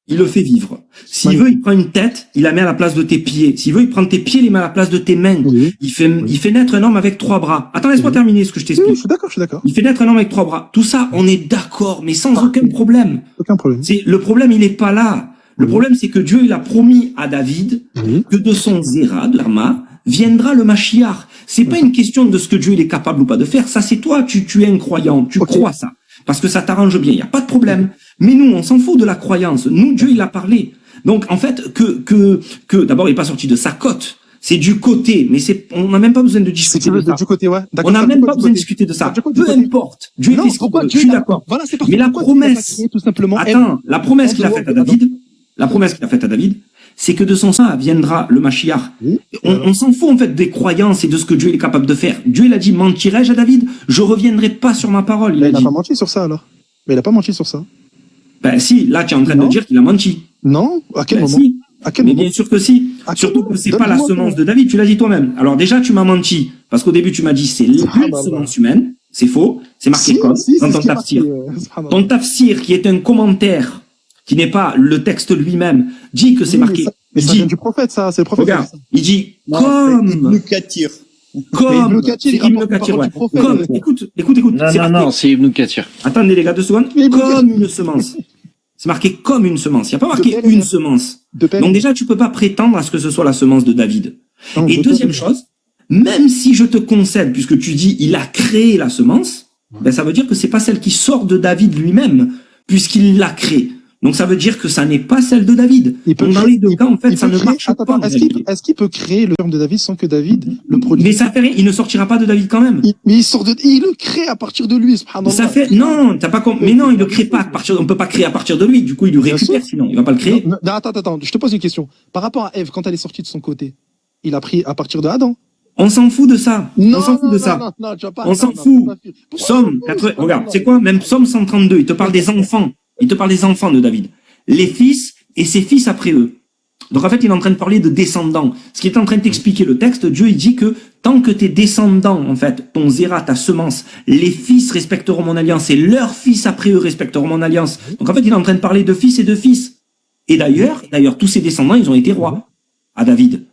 il le fait vivre. S'il veut, il prend une tête, il la met à la place de tes pieds. S'il veut, il prend tes pieds, il les met à la place de tes mains. Oui. Il fait naître un homme avec 3 bras. Attends, laisse-moi terminer ce que je Oui, t'explique. je suis d'accord. Il fait naître un homme avec 3 bras. Tout ça, on est d'accord, mais sans aucun problème. Aucun problème. Le problème, il est pas là. Le problème, c'est que Dieu, il a promis à David Oui. que de son zéra, de l'arma, viendra le Mashiach. C'est pas une question de ce que Dieu il est capable ou pas de faire. Ça, c'est toi, tu es un croyant. Tu crois ça. Parce que ça t'arrange bien. Il n'y a pas de problème. Mais nous, on s'en fout de la croyance. Nous, Dieu, il a parlé. Donc, en fait, que d'abord, il est pas sorti de sa côte. C'est du côté. Mais on n'a même pas besoin de discuter de ça. Du côté, ouais. On n'a même pas besoin de discuter de ça. Peu importe. Dieu fait ce qu'il veut. Je suis d'accord. Voilà, c'est parfait. Mais la Pourquoi promesse, Dieu a créé, tout simplement, attends, la promesse qu'il a faite à David, c'est que de son sang viendra le Mashiach. Oui. On s'en fout en fait des croyances et de ce que Dieu est capable de faire. Dieu il a dit, mentirai-je à David? Je reviendrai pas sur ma parole. Il Mais a il n'a dit. pas menti sur ça, alors. Mais il n'a pas menti sur ça. Ben si, là tu es en train de dire qu'il a menti. Non? À quel Ben moment? si. À quel Mais moment? bien sûr que si. À quel Surtout moment? que c'est pas la Donne-moi semence comment. de David, tu l'as dit toi-même. Alors déjà tu m'as menti, parce qu'au début tu m'as dit c'est la semence humaine, c'est faux, c'est marqué comme dans ton tafsir. Ton tafsir qui est un commentaire, qui n'est pas le texte lui-même, dit que c'est marqué. Mais ça dit, vient du prophète, ça. C'est le prophète. regarde, il dit Non, comme, Ibn Kathir. comme, Ibn Kathir, c'est il Ibn rapporte Kathir, la ouais. parole du prophète. Comme, écoute, c'est marqué. c'est Ibn Kathir. Attendez les gars, 2 secondes. Mais Ibn Comme Kathir. une semence. C'est marqué comme une semence. Il n'y a pas marqué De une peine. semence. De peine. Donc déjà, tu peux pas prétendre à ce que ce soit la semence de David. Non, Et de deuxième peine. chose, même si je te concède, puisque tu dis il a créé la semence, ben ça veut dire que c'est pas celle qui sort de David lui-même, puisqu'il l'a créée. Donc ça veut dire que ça n'est pas celle de David. Il peut Donc dans créer- les deux cas, en fait, il ça peut ne créer- marche Attends, pas. en est-ce réalité. qu'il peut créer le terme de David sans que David le produise? Mais ça fait rien, il ne sortira pas de David quand même. Mais il le crée à partir de lui, subhanallah. Ça fait non, t'as pas mais non, il le crée pas à partir. On peut pas créer à partir de lui. Du coup, il le Bien récupère, sûr. sinon il va pas le créer. Non, attends, je te pose une question. Par rapport à Ève, quand elle est sortie de son côté, il a pris à partir de Adam. On s'en fout de ça. On s'en fout de ça. Non, tu vas pas. On s'en non, fout. pas sûr. Pourquoi Psaume on 80, s'en fout, regarde, subhanallah. c'est quoi? Même Psaume 132, il te parle des enfants. Il te parle des enfants de David. Les fils et ses fils après eux. Donc en fait, il est en train de parler de descendants. Ce qui est en train de t'expliquer le texte, Dieu il dit que tant que tes descendants, en fait, ton zéra, ta semence, les fils respecteront mon alliance et leurs fils après eux respecteront mon alliance. Donc en fait, il est en train de parler de fils et de fils. Et d'ailleurs, tous ces descendants, ils ont été rois à David.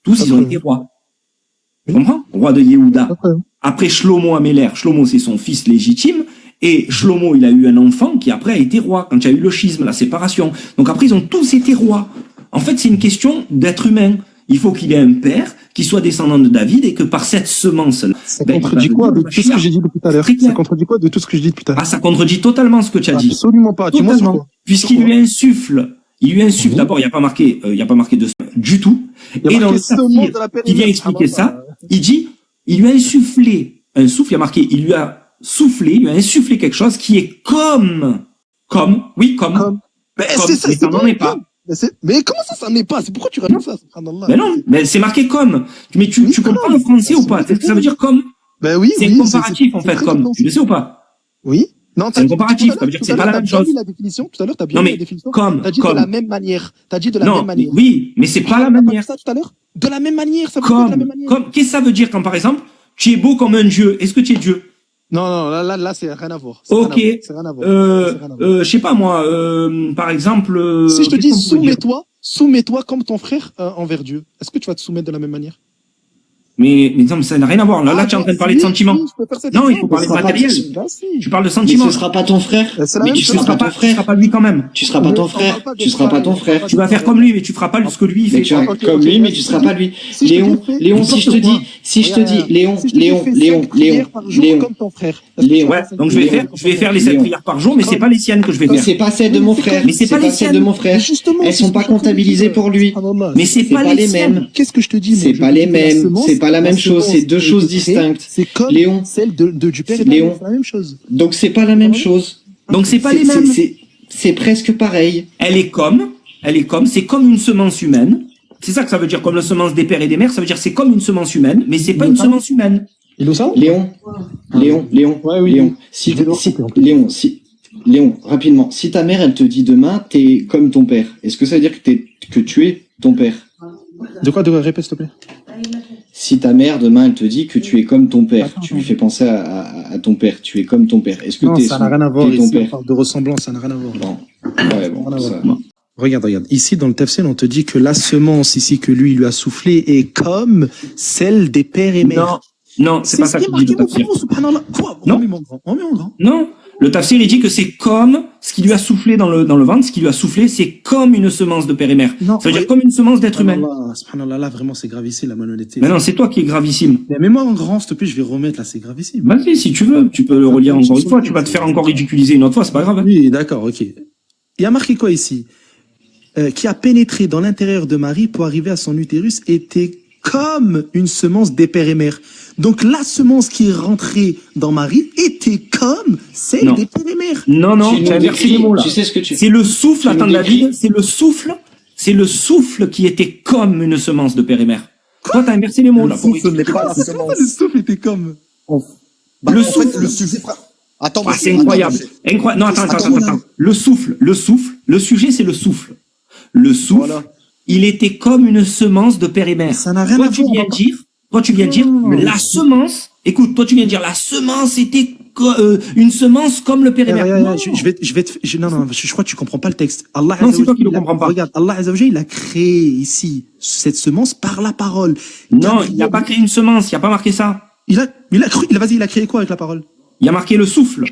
Tous, ils ont été rois. Tu comprends? Roi de Yehuda. Après Shlomo Améler, Shlomo c'est son fils légitime, et Shlomo il a eu un enfant qui après a été roi, quand il y a eu le schisme, la séparation. Donc après ils ont tous été rois. En fait c'est une question d'être humain. Il faut qu'il ait un père qui soit descendant de David et que par cette semence-là... Ça contredit quoi de tout ce que j'ai dit depuis tout à l'heure? Très clair. Ça contredit quoi de tout ce que j'ai dit depuis tout à l'heure? Ah, ça contredit totalement ce que tu as dit. Absolument pas. Dis-moi sur Totalement. quoi? Puisqu'il lui insuffle il lui insuffle. D'abord, il n'y a pas marqué de du tout. Il y a Et dans marqué le semence tafsir de la qui vient périmètre. expliquer ça, il dit, il lui a insufflé un souffle. Il y a marqué, il lui a soufflé, il lui a insufflé quelque chose qui est comme. Mais c'est ça, mais ça n'en est pas. Mais comment ça n'en est pas? C'est pourquoi tu rajoutes ça, subhanallah. Mais non, mais c'est marqué comme. Mais tu comprends le français ou pas? Est-ce que ça veut dire comme? Ben oui, C'est un comparatif, en fait, comme. Tu le sais ou pas? Oui. Non, c'est un comparatif, ça veut dire que c'est pas la même chose. La définition, tout à l'heure, t'as bien Non, dit mais la définition. comme, T'as dit comme. de la même manière. T'as dit de la même manière. Oui, mais c'est pas la manière. Ça tout à l'heure? De la même manière, ça veut dire de la même manière. Comme, qu'est-ce que ça veut dire quand, par exemple, tu es beau comme un dieu? Est-ce que tu es Dieu? Non, là, c'est rien à voir. Ok. C'est rien à voir. Je sais pas, moi, par exemple, si je te dis soumets-toi comme ton frère envers Dieu, est-ce que tu vas te soumettre de la même manière? Mais non, ça n'a rien à voir. Là, tu es en train de parler de sentiments. Non, il faut parler de matériel. Tu parles de sentiments. Mais ce sera pas ton frère. Mais tu seras pas ton frère. Tu seras pas lui quand même. Tu seras pas ton frère. Tu seras pas ton frère. Tu vas faire comme lui, mais tu feras pas ce que lui fait. Mais tu vas comme lui, mais tu seras pas lui. Léon, si je te dis, Léon. Comme ton frère. Ouais, donc je vais faire les 7 prières par jour, mais c'est pas les siennes que je vais faire. C'est pas celles de mon frère. Mais c'est pas les siennes de mon frère. Elles sont pas comptabilisées pour lui. Mais c'est pas les mêmes. Qu'est-ce que je te dis? C'est pas les mêmes. C'est pas la même chose. C'est deux choses distinctes. C'est comme Léon, celle du père. Léon, c'est la même chose. Donc c'est pas la même chose. Donc c'est pas les mêmes. C'est presque pareil. Elle est comme, c'est comme une semence humaine. C'est ça que ça veut dire, comme la semence des pères et des mères. Ça veut dire c'est comme une semence humaine, mais c'est pas une semence humaine. Léon, rapidement. Si ta mère, elle te dit demain, t'es comme ton père. Est-ce que ça veut dire que tu es ton père? De quoi répète, s'il te plaît? Si ta mère, demain, elle te dit que tu es comme ton père, tu lui fais penser à ton père, tu es comme ton père. Est-ce que non, ça n'a rien à voir ton ici, père? on parle de ressemblance, ça n'a rien à voir. Non. Ouais, bon, ça... Regarde. Ici, dans le tafsir, on te dit que la semence ici que lui a soufflé est comme celle des pères et mères. Non, c'est pas ça que dit le tafsir. Quoi? Non. Remets mon grand. Non. Le tafsir, il dit que c'est comme ce qui lui a soufflé dans le ventre, ce qui lui a soufflé, c'est comme une semence de père et mère. Ça veut dire comme une semence d'être humain. Subhanallah, là, vraiment, c'est gravissime, la malhonnêteté. Mais non, c'est toi qui es gravissime. Mais moi en grand, s'il te plaît, je vais remettre, là, c'est gravissime. Vas-y, si tu veux, tu peux le relire encore une fois, tu vas te faire encore ridiculiser une autre fois, c'est pas grave. Oui, d'accord, ok. Il y a marqué quoi ici? Qui a pénétré dans l'intérieur de Marie pour arriver à son utérus était comme une semence des pères et mères. Donc la semence qui est rentrée dans Marie était comme celle des pères et mères. Non, tu as inversé les mots là. Tu sais ce que tu... C'est le souffle, attends David, c'est le souffle qui était comme une semence de père et mère. Toi, t'as inversé les mots là. Le souffle n'est pas la semence. Le souffle était comme... Le souffle, le sujet... Attends, c'est incroyable. Non, attends. Le souffle, le sujet c'est le souffle. Le souffle, voilà. Il était comme une semence de père et mère. Ça n'a rien à voir. Toi, tu viens de dire, la semence, écoute, toi, tu viens de dire, la semence était une semence comme le père et mère. Non, je crois que tu comprends pas le texte. Allah non, c'est toi qui le comprends pas. Regarde, Allah Azzawajal, il a créé ici cette semence par la parole. Non, il n'a pas créé une semence, il n'y a pas marqué ça. Il a créé quoi avec la parole? Il a marqué le souffle.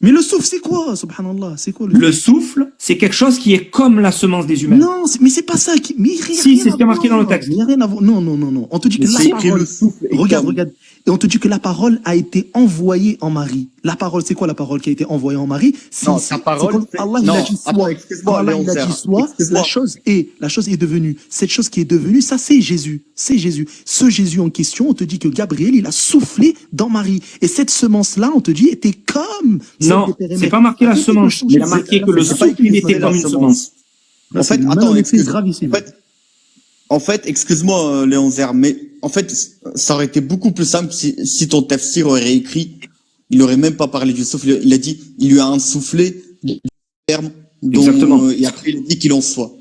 Mais le souffle, c'est quoi, subhanallah? C'est quoi le souffle, c'est quelque chose qui est comme la semence des humains. Non, mais c'est pas ça qui... Si, c'est ce qui est marqué dans le texte. Il n'y a rien à voir. Non. On te dit que la parole... Regarde. Et on te dit que la parole a été envoyée en Marie. La parole, c'est quoi la parole qui a été envoyée en Marie? Non, sa parole... Allah, il a dit soit. Allah, il a dit soit. La chose est devenue. Cette chose qui est devenue, ça, c'est Jésus. C'est Jésus. Ce Jésus en question, on te dit que Gabriel, il a soufflé dans Marie. Et cette semence-là, on te dit, était comme... Non, c'est pas marqué la semence. Il a marqué que le souffle, il était comme une semence. En fait, attends, excuse-moi, Léon Zer, mais en fait, ça aurait été beaucoup plus simple si ton tafsir aurait écrit, il aurait même pas parlé du souffle, il a dit, il lui a insoufflé du terme, et après il a dit qu'il en soit.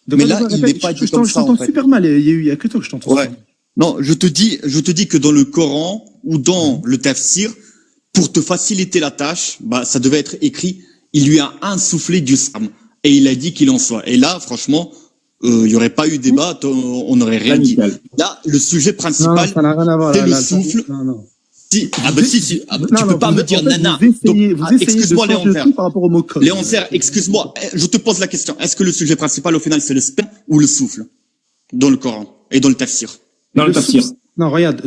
Mais là, il n'est pas dit comme ça, en fait. Super mal, il y a que toi que je t'entends. Ouais. Non, je te dis que dans le Coran, ou dans le tafsir, pour te faciliter la tâche, ça devait être écrit, il lui a insoufflé du sam, et il a dit qu'il en soit. Et là, franchement, il y aurait pas eu débat, on n'aurait rien dit. Là, le sujet principal, c'est le souffle. Si, tu peux pas me dire nana. Excuse-moi, Léon Zer. Léon Zer, excuse-moi, je te pose la question. Est-ce que le sujet principal, au final, c'est le sperme ou le souffle? Dans le Coran et dans le tafsir. Dans le tafsir. Non, regarde,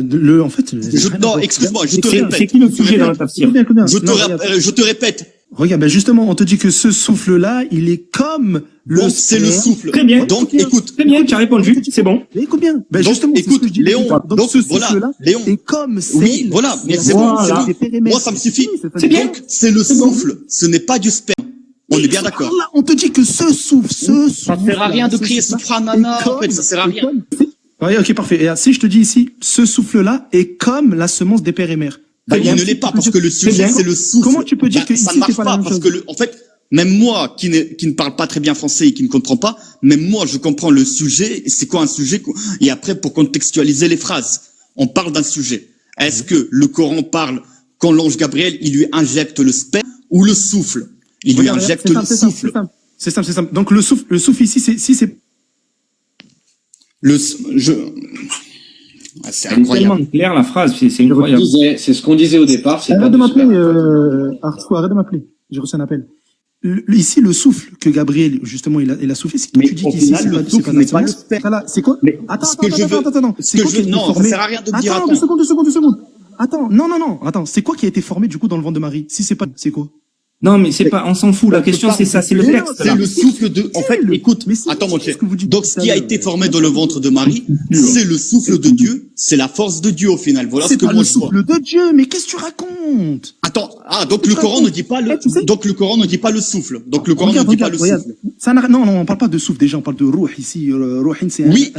excuse-moi, je te répète. C'est qui le sujet dans le tafsir? Je te répète, Regarde, ben justement, on te dit que ce souffle-là, il est comme Donc c'est le souffle. Très bien. Donc écoute, Très bien, tu as répondu, c'est bon. Mais écoute bien. Ben Donc, justement, c'est écoute, ce que je dis Léon, depuis tout à l'heure. donc, ce voilà, souffle-là Léon. est comme celle. Oui, voilà, mais c'est bon, Voilà. c'est bon. Moi, ça me suffit. C'est bien. Donc c'est le souffle, ce n'est pas du sperme. On est bien d'accord. Là, on te dit que ce souffle. Ça sert à rien de crier Subhanallah, en fait, ça sert à rien. Ouais, ok, parfait. Et si je te dis ici, ce souffle-là est comme la semence des pères et mères. Bah, il ne l'est pas parce que le sujet c'est le souffle. Comment tu peux dire que ça ici, ne marche c'est pas la même parce chose? que en fait, même moi qui ne parle pas très bien français et qui ne comprend pas, même moi je comprends le sujet. C'est quoi un sujet? Et après, pour contextualiser les phrases, on parle d'un sujet. Est-ce que le Coran parle quand l'ange Gabriel il lui injecte le sperme ou le souffle? Il lui Regarde, injecte c'est le simple, souffle. C'est simple. Donc le souffle ici, c'est Ah, c'est Elle est incroyable. tellement claire la phrase, c'est incroyable. C'est ce qu'on disait au départ. C'est pas Arrête de de m'appeler, super. Arthur, arrête de m'appeler. J'ai reçu un appel. Ici, le souffle que Gabriel, justement, il a soufflé, c'est que Mais tu dis au qu'ici, final, c'est le pas souffle n'est pas le semence. sperme. Voilà, c'est quoi? Mais Attends, ce que je veux, c'est quoi qui a été non, ça formé? sert à rien de me dire Attends, attends. deux secondes. Attends, non, attends, c'est quoi qui a été formé, du coup, dans le ventre de Marie? Si c'est pas, c'est quoi? Non, mais c'est pas, on s'en fout. La question, c'est ça, c'est le Mais non, texte. C'est là. le souffle de. En fait, écoute, Mais c'est attends mon cher. ce que vous dites Donc, tout ce à qui a l'heure. été formé dans le ventre de Marie, c'est le souffle de Dieu, c'est la force de Dieu au final. Voilà ce C'est que pas moi le je vois. souffle de Dieu, mais qu'est-ce que tu racontes? Attends, donc le Coran ne dit pas le. Tu sais- Donc le Coran ne dit pas le souffle. Donc le Coran ne dit pas le souffle. Ça n'a, non, on parle pas de souffle, déjà, on parle de ruh ici. Ruhin, c'est Oui,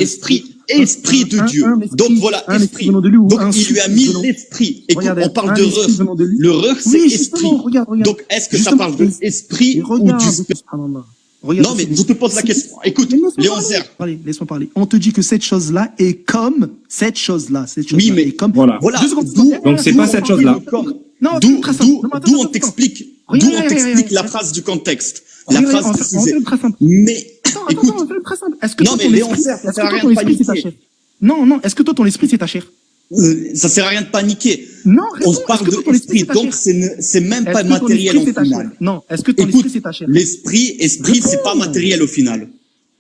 esprit de Dieu. Donc voilà, esprit. venant de lui ou Donc un il lui a souffle mis venant- l'esprit. Écoute, Regardez, on parle un de esprit ruh. venant de lui. Le ruh, c'est Oui, esprit. justement, regarde. Donc est-ce que ça Justement, parle de esprit Et ou regarde, du sperme? subhanallah. Regarde, Non mais je te pose la question. Écoute, Mais laisse-moi Léon parler. Zer. Allez, laisse-moi parler. On te dit que cette chose-là est comme cette chose-là. Oui, mais est comme. Voilà. Voilà. Deux secondes. Donc c'est pas cette chose-là. Non, D'où très simple. Non, mais attends, d'où on attends, t'explique Regarde, la regarde. phrase du contexte, la Regarde, phrase du on fait sujet. très simple. Mais Attends, écoute, on fait très simple. Est-ce que Non, toi, mais ton Léon esprit, Serre, ça est-ce sert à que toi, rien ton de esprit, c'est ta paniquer. chair? Non, est-ce que toi, ton esprit, c'est ta chair? ça sert à rien de paniquer. Non, On réponds, se parle est-ce que de toi, ton esprit, esprit, c'est ta donc chair? c'est même Est-ce pas que ton matériel esprit, au c'est ta chair? final. Non, est-ce que ton Écoute, esprit, c'est ta chair? esprit, c'est pas matériel au final.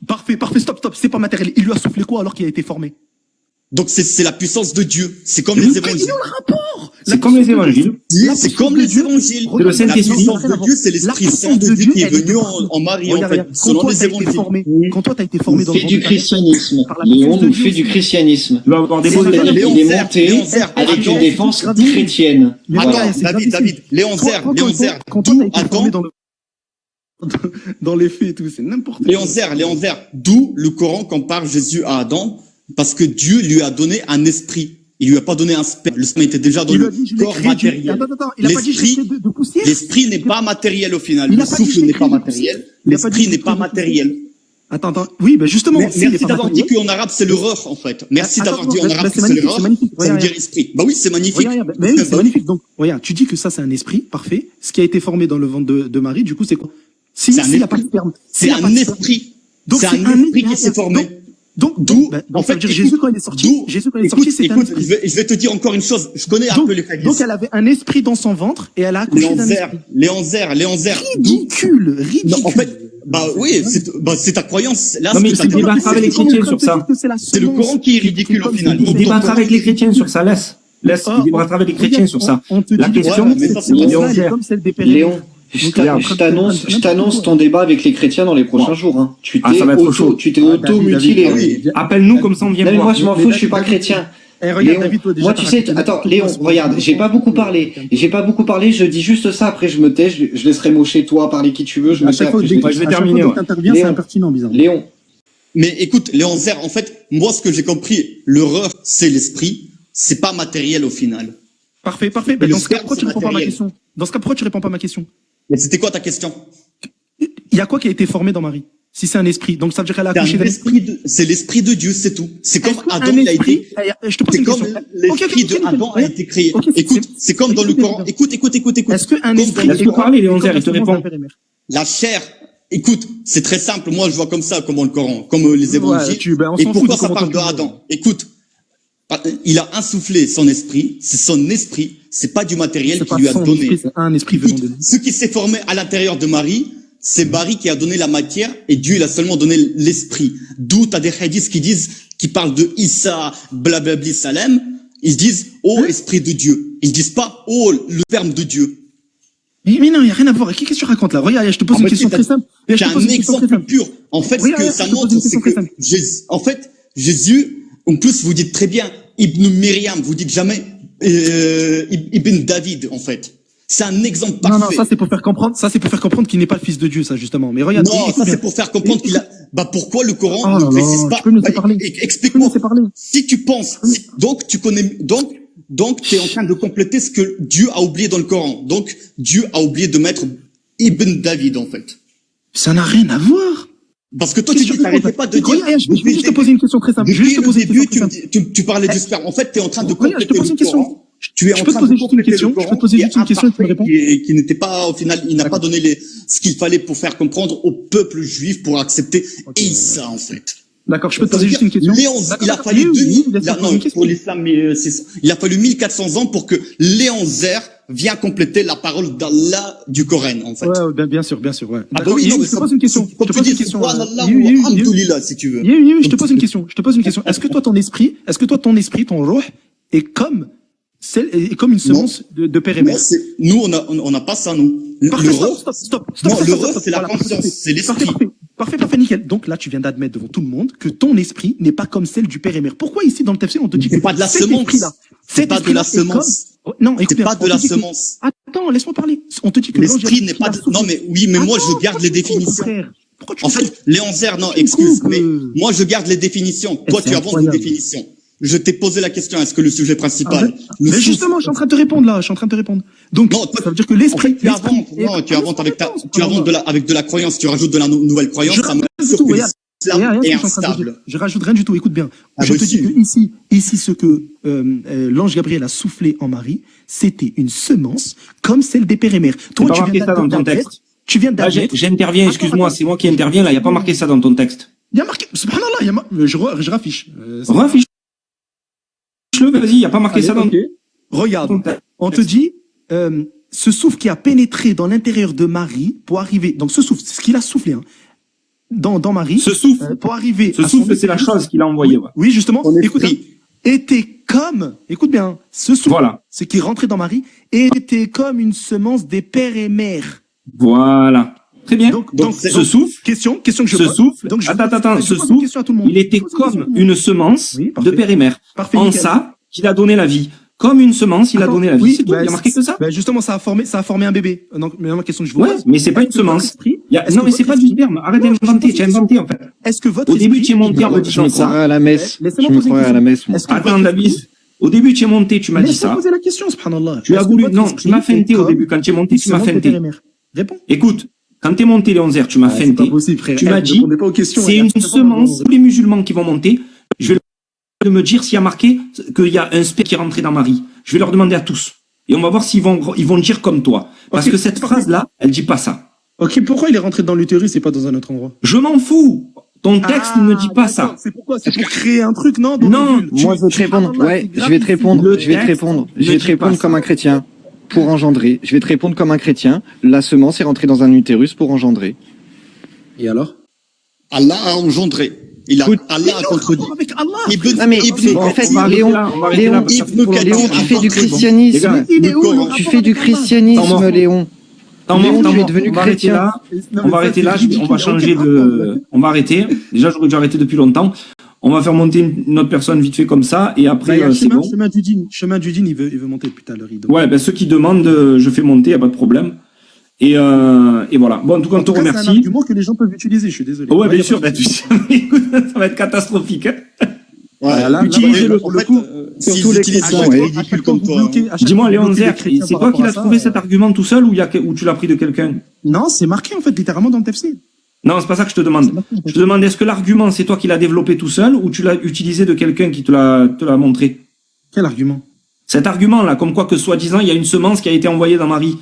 Parfait, stop, c'est pas matériel. Il lui a soufflé quoi alors qu'il a été formé? Donc c'est la puissance de Dieu. C'est comme Mais les il évangiles. est où le rapport? C'est comme les évangiles. C'est comme les évangiles. C'est le La Saint-Esprit. puissance de Dieu, c'est l'Esprit Saint de Dieu qui est venu en Marie, en fait, selon les évangiles. Quand toi, t'as été formé dans Fait le du ventre de ta mère, christianisme. par la Léon puissance de nous Dieu fait aussi. du christianisme. Tu vas avoir des C'est-à-dire bonnes qu'il est Zer, monté Léon Zer, avec attends. une défense Attends. chrétienne. Mais Attends, regarde, c'est David, gravissime. Léon Zer, Quand toi, t'as été attends, formé dans les faits et tout, c'est n'importe quoi. Léon Zer, d'où le Coran compare Jésus à Adam, parce que Dieu lui a donné un esprit. Il lui a pas donné un sperme. Le sperme était déjà dans Il le a dit, je l'ai corps créé matériel. Attends, il a pas dit, je l'ai créé de poussière. L'esprit n'est pas matériel au final. Il Le a pas dit, souffle je l'ai n'est créé pas de poussière. matériel. Il a pas dit, L'esprit je n'est l'ai pas créé de matériel. Attends. Oui, ben justement, Mais, s'il est merci pas d'avoir dit matériel. qu'en arabe c'est l'horreur en fait. Merci Attends, d'avoir dit en bah, arabe c'est que c'est magnifique, l'horreur. c'est magnifique. Ça veut Regarde. dire esprit. Bah oui, c'est magnifique. Regarde, mais oui, c'est magnifique. Donc, regarde, tu dis que ça, c'est un esprit, parfait. Ce qui a été formé dans le ventre de Marie, du coup, c'est quoi? C'est un S'il n'y a pas de sperme. C'est un esprit. Donc, C'est un esprit qui s'est formé. Donc, en fait, ça veut dire Jésus, quand il est sorti, c'est un écoute, esprit. je vais te dire encore une chose. Je connais un peu les hadiths. Donc, elle avait un esprit dans son ventre et elle a accouché d'un esprit. Léon Zer. Ridicule. Non, en fait, bah oui, c'est ta croyance. Là, Non, mais ce que c'est t'as le débat avec les chrétiens sur ça. C'est le Coran qui est ridicule au final. Il débattra avec les chrétiens sur ça, laisse, il débattra avec les chrétiens sur ça. La question, mais ça, c'est Léon elle est Zer. comme celle des Léon, je t'annonce ton débat avec les chrétiens dans les prochains jours. Hein. Tu Ah, ça va être chaud. t'es auto-mutilé. David, Appelle-nous comme ça on vient Non, mais voir. moi, je m'en fous, je suis pas chrétien. Regarde, Léon, David, toi, déjà, moi, t'as tu sais, raconté- attends, Léon, regarde, j'ai pas beaucoup parlé, je dis juste ça, après je me tais, je laisserai Moshe toi parler qui tu veux, je À me tais chaque fois après. que Ouais, je vais terminer, ouais. t'interviens, c'est Léon. impertinent, bizarre. Léon, Mais écoute, Léon Zer, en fait, moi, ce que j'ai compris, l'horreur, c'est l'esprit. C'est pas matériel au final. Parfait. Et Ben, le dans ce cas, sperme, pourquoi c'est tu réponds pas à ma matériel. question? Dans ce cas, pourquoi tu réponds pas à ma question? Mais c'était quoi ta question? Il y a quoi qui a été formé dans Marie? Si c'est un esprit. Donc, ça veut dire qu'elle a accouché d'un esprit. C'est l'esprit de Dieu, c'est tout. C'est comme Est-ce qu'un Adam, il a esprit- été. Je te pose C'est une comme question. l'esprit de Adam a été créé. Ok, Écoute, c'est comme dans le Coran. Écoute. Est-ce qu'un Comme esprit. dans le Laisse-le parler, Léon Zer, il te Comment répond. ça s'appelle, mère? La chair, écoute, c'est très simple. Moi, je vois comme ça, comme le Coran, comme les évangiles. On Et s'en fout pourquoi de ça comment parle de toi tu Adam? Écoute, il a insufflé son esprit. C'est son esprit. C'est pas du matériel C'est qu'il pas lui a son donné. esprit, c'est un esprit venant Écoute, de lui. ce qui s'est formé à l'intérieur de Marie, c'est Marie qui a donné la matière et Dieu il a seulement donné l'esprit. D'où t'as des hadiths qui parlent de Issa, blablabli salam. Ils disent, oh esprit de Dieu. Ils disent pas, oh le sperme de Dieu. Mais non, il n'y a rien à voir. Qu'est-ce que tu racontes là? Regarde, je te pose une question très simple. C'est un exemple pur. En fait, ce que ça montre, c'est que Jésus, en plus, vous dites très bien, Ibn Myriam, vous dites jamais Ibn David, en fait. C'est un exemple parfait. Non, ça c'est pour faire comprendre. Ça c'est pour faire comprendre qu'il n'est pas le fils de Dieu, ça justement. Mais regarde. Non, ça c'est pour faire comprendre qu'il a. Bah pourquoi le Coran Oh ne là précise là, pas? tu peux me laisser parler. Explique-moi. Tu peux me laisser parler. Si tu penses, donc tu connais, donc tu es en train de compléter ce que Dieu a oublié dans le Coran. Donc Dieu a oublié de mettre Ibn David en fait. Ça n'a rien à voir. Parce que toi tu n'arrêtais pas de dire. Regarde, je vais juste te poser une question très simple. Depuis le début, tu parlais du sperme. En fait, tu es en train de compléter le Coran. Tu es en train de compléter le Coran. Je peux te poser juste une question et tu me réponds. Qui n'était pas, au final, il n'a pas donné ce qu'il fallait pour faire comprendre au peuple juif pour accepter Isa, en fait. D'accord, je peux te poser juste une question. Il a fallu pour l'islam, il a fallu 1400 ans pour que Léon Zer vienne compléter la parole d'Allah du Coran, en fait. Ouais, bien sûr, ouais. Ah bah oui, non, je te pose une question. Comme tu dis, subhanallah ou alhamdoulilah, si tu veux. Oui, je te pose une question. Est-ce que toi, ton esprit, ton ruh, est comme une semence de père et mère? Nous, on n'a pas ça, nous. Parfait, stop. Non, le ruh, c'est la conscience, c'est l'esprit. Parfait, nickel. Donc là, tu viens d'admettre devant tout le monde que ton esprit n'est pas comme celle du père et mère. Pourquoi ici, dans le tafsir, on te dit que c'est pas de la semence. C'est pas de la semence. Non, écoute, c'est pas de la semence. Attends, laisse-moi parler. On te dit que l'esprit n'est pas non, mais oui, mais moi, je garde les définitions. En fait, Léon Zer, non, excuse, mais moi, je garde les définitions. Toi, tu inventes les définitions. Je t'ai posé la question, est-ce que le sujet principal... Mais justement, je suis en train de te répondre là, Donc, non, ça veut dire que l'esprit... tu inventes avec de la croyance, tu rajoutes de la nouvelle croyance, ça me rassure que l'islam est instable. Je rajoute rien du tout, écoute bien. Je te dis que ici, ce que l'ange Gabriel a soufflé en Marie, c'était une semence comme celle des pères et mères. Toi, tu viens ça dans ton texte. Tu viens d'admettre... J'interviens, excuse-moi, c'est moi qui interviens là, il n'y a pas marqué ça dans ton texte. Il y a marqué... Subhanallah, je raffiche. Raffiche. Vas-y, il n'y a pas marqué ça dans... Regarde, on te dit, ce souffle qui a pénétré dans l'intérieur de Marie pour arriver... Donc ce souffle, c'est ce qu'il a soufflé, hein, dans Marie. Ce souffle, pour arriver... Ce souffle, c'est la chose qu'il a envoyée. Ouais. Oui, justement. Écoute, était comme... Écoute bien, ce souffle, voilà. Ce qui est rentré dans Marie, était comme une semence des pères et mères. Voilà. Très bien. Donc ce souffle... Question que je pose. Ce souffle... Attends, ce souffle, il était comme une semence de père et mère. Parfait, en ça, qu'il a donné la vie. Comme une semence, il a donné la vie. Oui, c'est tout. Il y a marqué que ça. Justement, ça a formé un bébé. Donc, mais la question que je vous pose. Mais c'est pas une semence. Non, mais c'est pas du sperme. Arrête d'inventer. Tu as inventé, en fait. Est-ce que votre au début, tu es monté en me disant ça. Je me croirais à la messe. Attends, David. Au début, tu es monté, tu m'as dit ça. Poser la question, subhanallah. Tu as voulu, non, tu m'as feinté au début. Quand tu es monté, tu m'as feinté. Réponds. Écoute. Quand t'es monté, Léon Zer, tu m'as feinté. Tu m'as dit, c'est une semence. Tous les musulmans qui vont monter, je vais leur me dire s'il y a marqué qu'il y a un sperme qui est rentré dans Marie. Je vais leur demander à tous. Et on va voir s'ils vont dire comme toi. Parce que cette phrase-là, elle dit pas ça. Ok, pourquoi il est rentré dans l'utérus et pas dans un autre endroit? Je m'en fous. Ton texte ne dit pas ça. C'est pourquoi? C'est pour créer un truc, non? Non. Moi, je vais te répondre. Ouais, je vais te répondre. Je vais te répondre comme un chrétien. Pour engendrer. Je vais te répondre comme un chrétien. La semence est rentrée dans un utérus pour engendrer. Et alors? Allah a engendré. Allah a contredit. En fait, Léon, tu fais du christianisme. Tu fais du christianisme, Léon. Tu es devenu chrétien. On va arrêter là. On va changer de... On va arrêter. Déjà, j'aurais dû arrêter depuis longtemps. On va faire monter une autre personne vite fait comme ça, et après, c'est bon. Chemin du Djinn, il veut monter depuis tout à l'heure. Ouais, ben, ceux qui demandent, je fais monter, y a pas de problème. Et voilà. Bon, en tout cas, on te remercie. C'est un argument que les gens peuvent utiliser, je suis désolé. Ouais, bien sûr, ça va être catastrophique, hein. Ouais, là, utilisez le coup. Surtout les chrétiens, ridicules comme toi. Dis-moi, Léon Zer, c'est toi qui l'as trouvé cet argument tout seul, ou tu l'as pris de quelqu'un? Non, c'est marqué, en fait, littéralement dans le tafsir. Non, c'est pas ça que je te demande. Je te demande, est-ce que l'argument, c'est toi qui l'as développé tout seul, ou tu l'as utilisé de quelqu'un qui te l'a montré? Quel argument? Cet argument-là, comme quoi que soi-disant, il y a une semence qui a été envoyée dans Marie.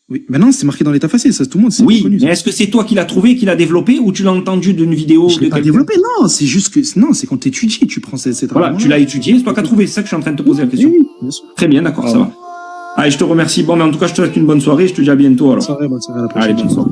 Oui, mais non, c'est marqué dans l'état facile, ça, tout le monde sait. Oui, mais est-ce que c'est toi qui l'as trouvé, qui l'a développé, ou tu l'as entendu d'une vidéo? Je l'ai pas développé, non, c'est juste que, non, c'est quand t'étudies, tu prends cette voilà, tu l'as étudié, c'est toi qui as trouvé, c'est ça que je suis en train de te poser la question. Oui, bien sûr. Très bien, d'accord, ça va. Allez, je te remercie. Bon, mais en tout cas, je te souhaite une bonne soirée, je te dis à bientôt, alors. Bonne soirée, à la prochaine. Allez, bonne soirée.